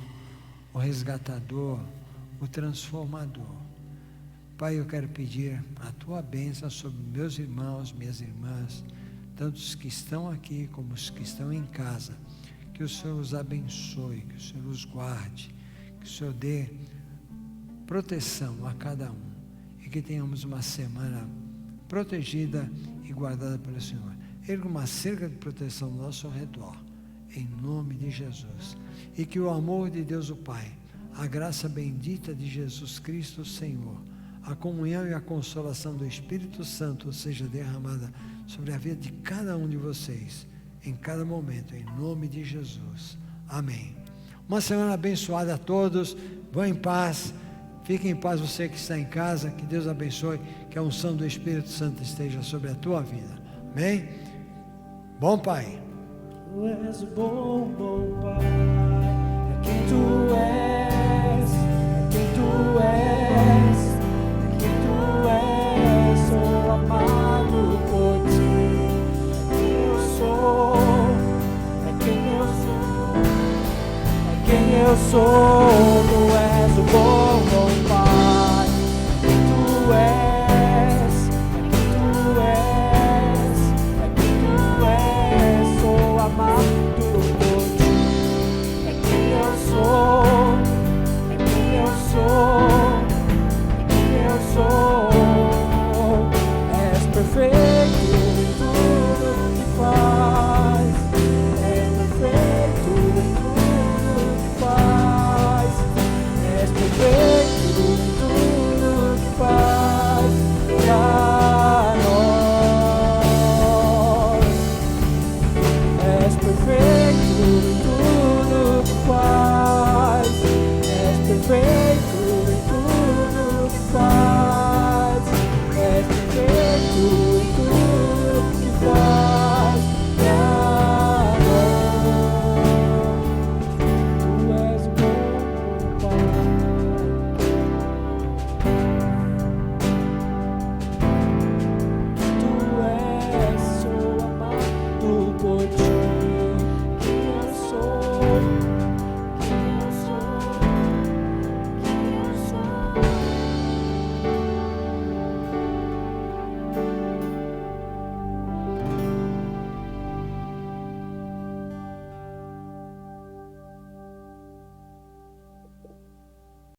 o resgatador, o transformador. Pai, eu quero pedir a tua bênção sobre meus irmãos, minhas irmãs, tanto os que estão aqui como os que estão em casa. Que o Senhor os abençoe, que o Senhor os guarde, que o Senhor dê proteção a cada um e que tenhamos uma semana protegida e guardada pelo Senhor. Erga uma cerca de proteção ao nosso redor, em nome de Jesus. E que o amor de Deus o Pai, a graça bendita de Jesus Cristo o Senhor, a comunhão e a consolação do Espírito Santo seja derramada sobre a vida de cada um de vocês, em cada momento, em nome de Jesus. Amém. Uma semana abençoada a todos. Vão em paz. Fique em paz você que está em casa. Que Deus abençoe. Que a unção do Espírito Santo esteja sobre a tua vida. Amém? Bom Pai. Tu és o bom, bom Pai. É quem tu és. É quem tu és. É quem tu és. Sou amado por ti. É quem eu sou. É quem eu sou. É quem eu sou. Tu és o bom.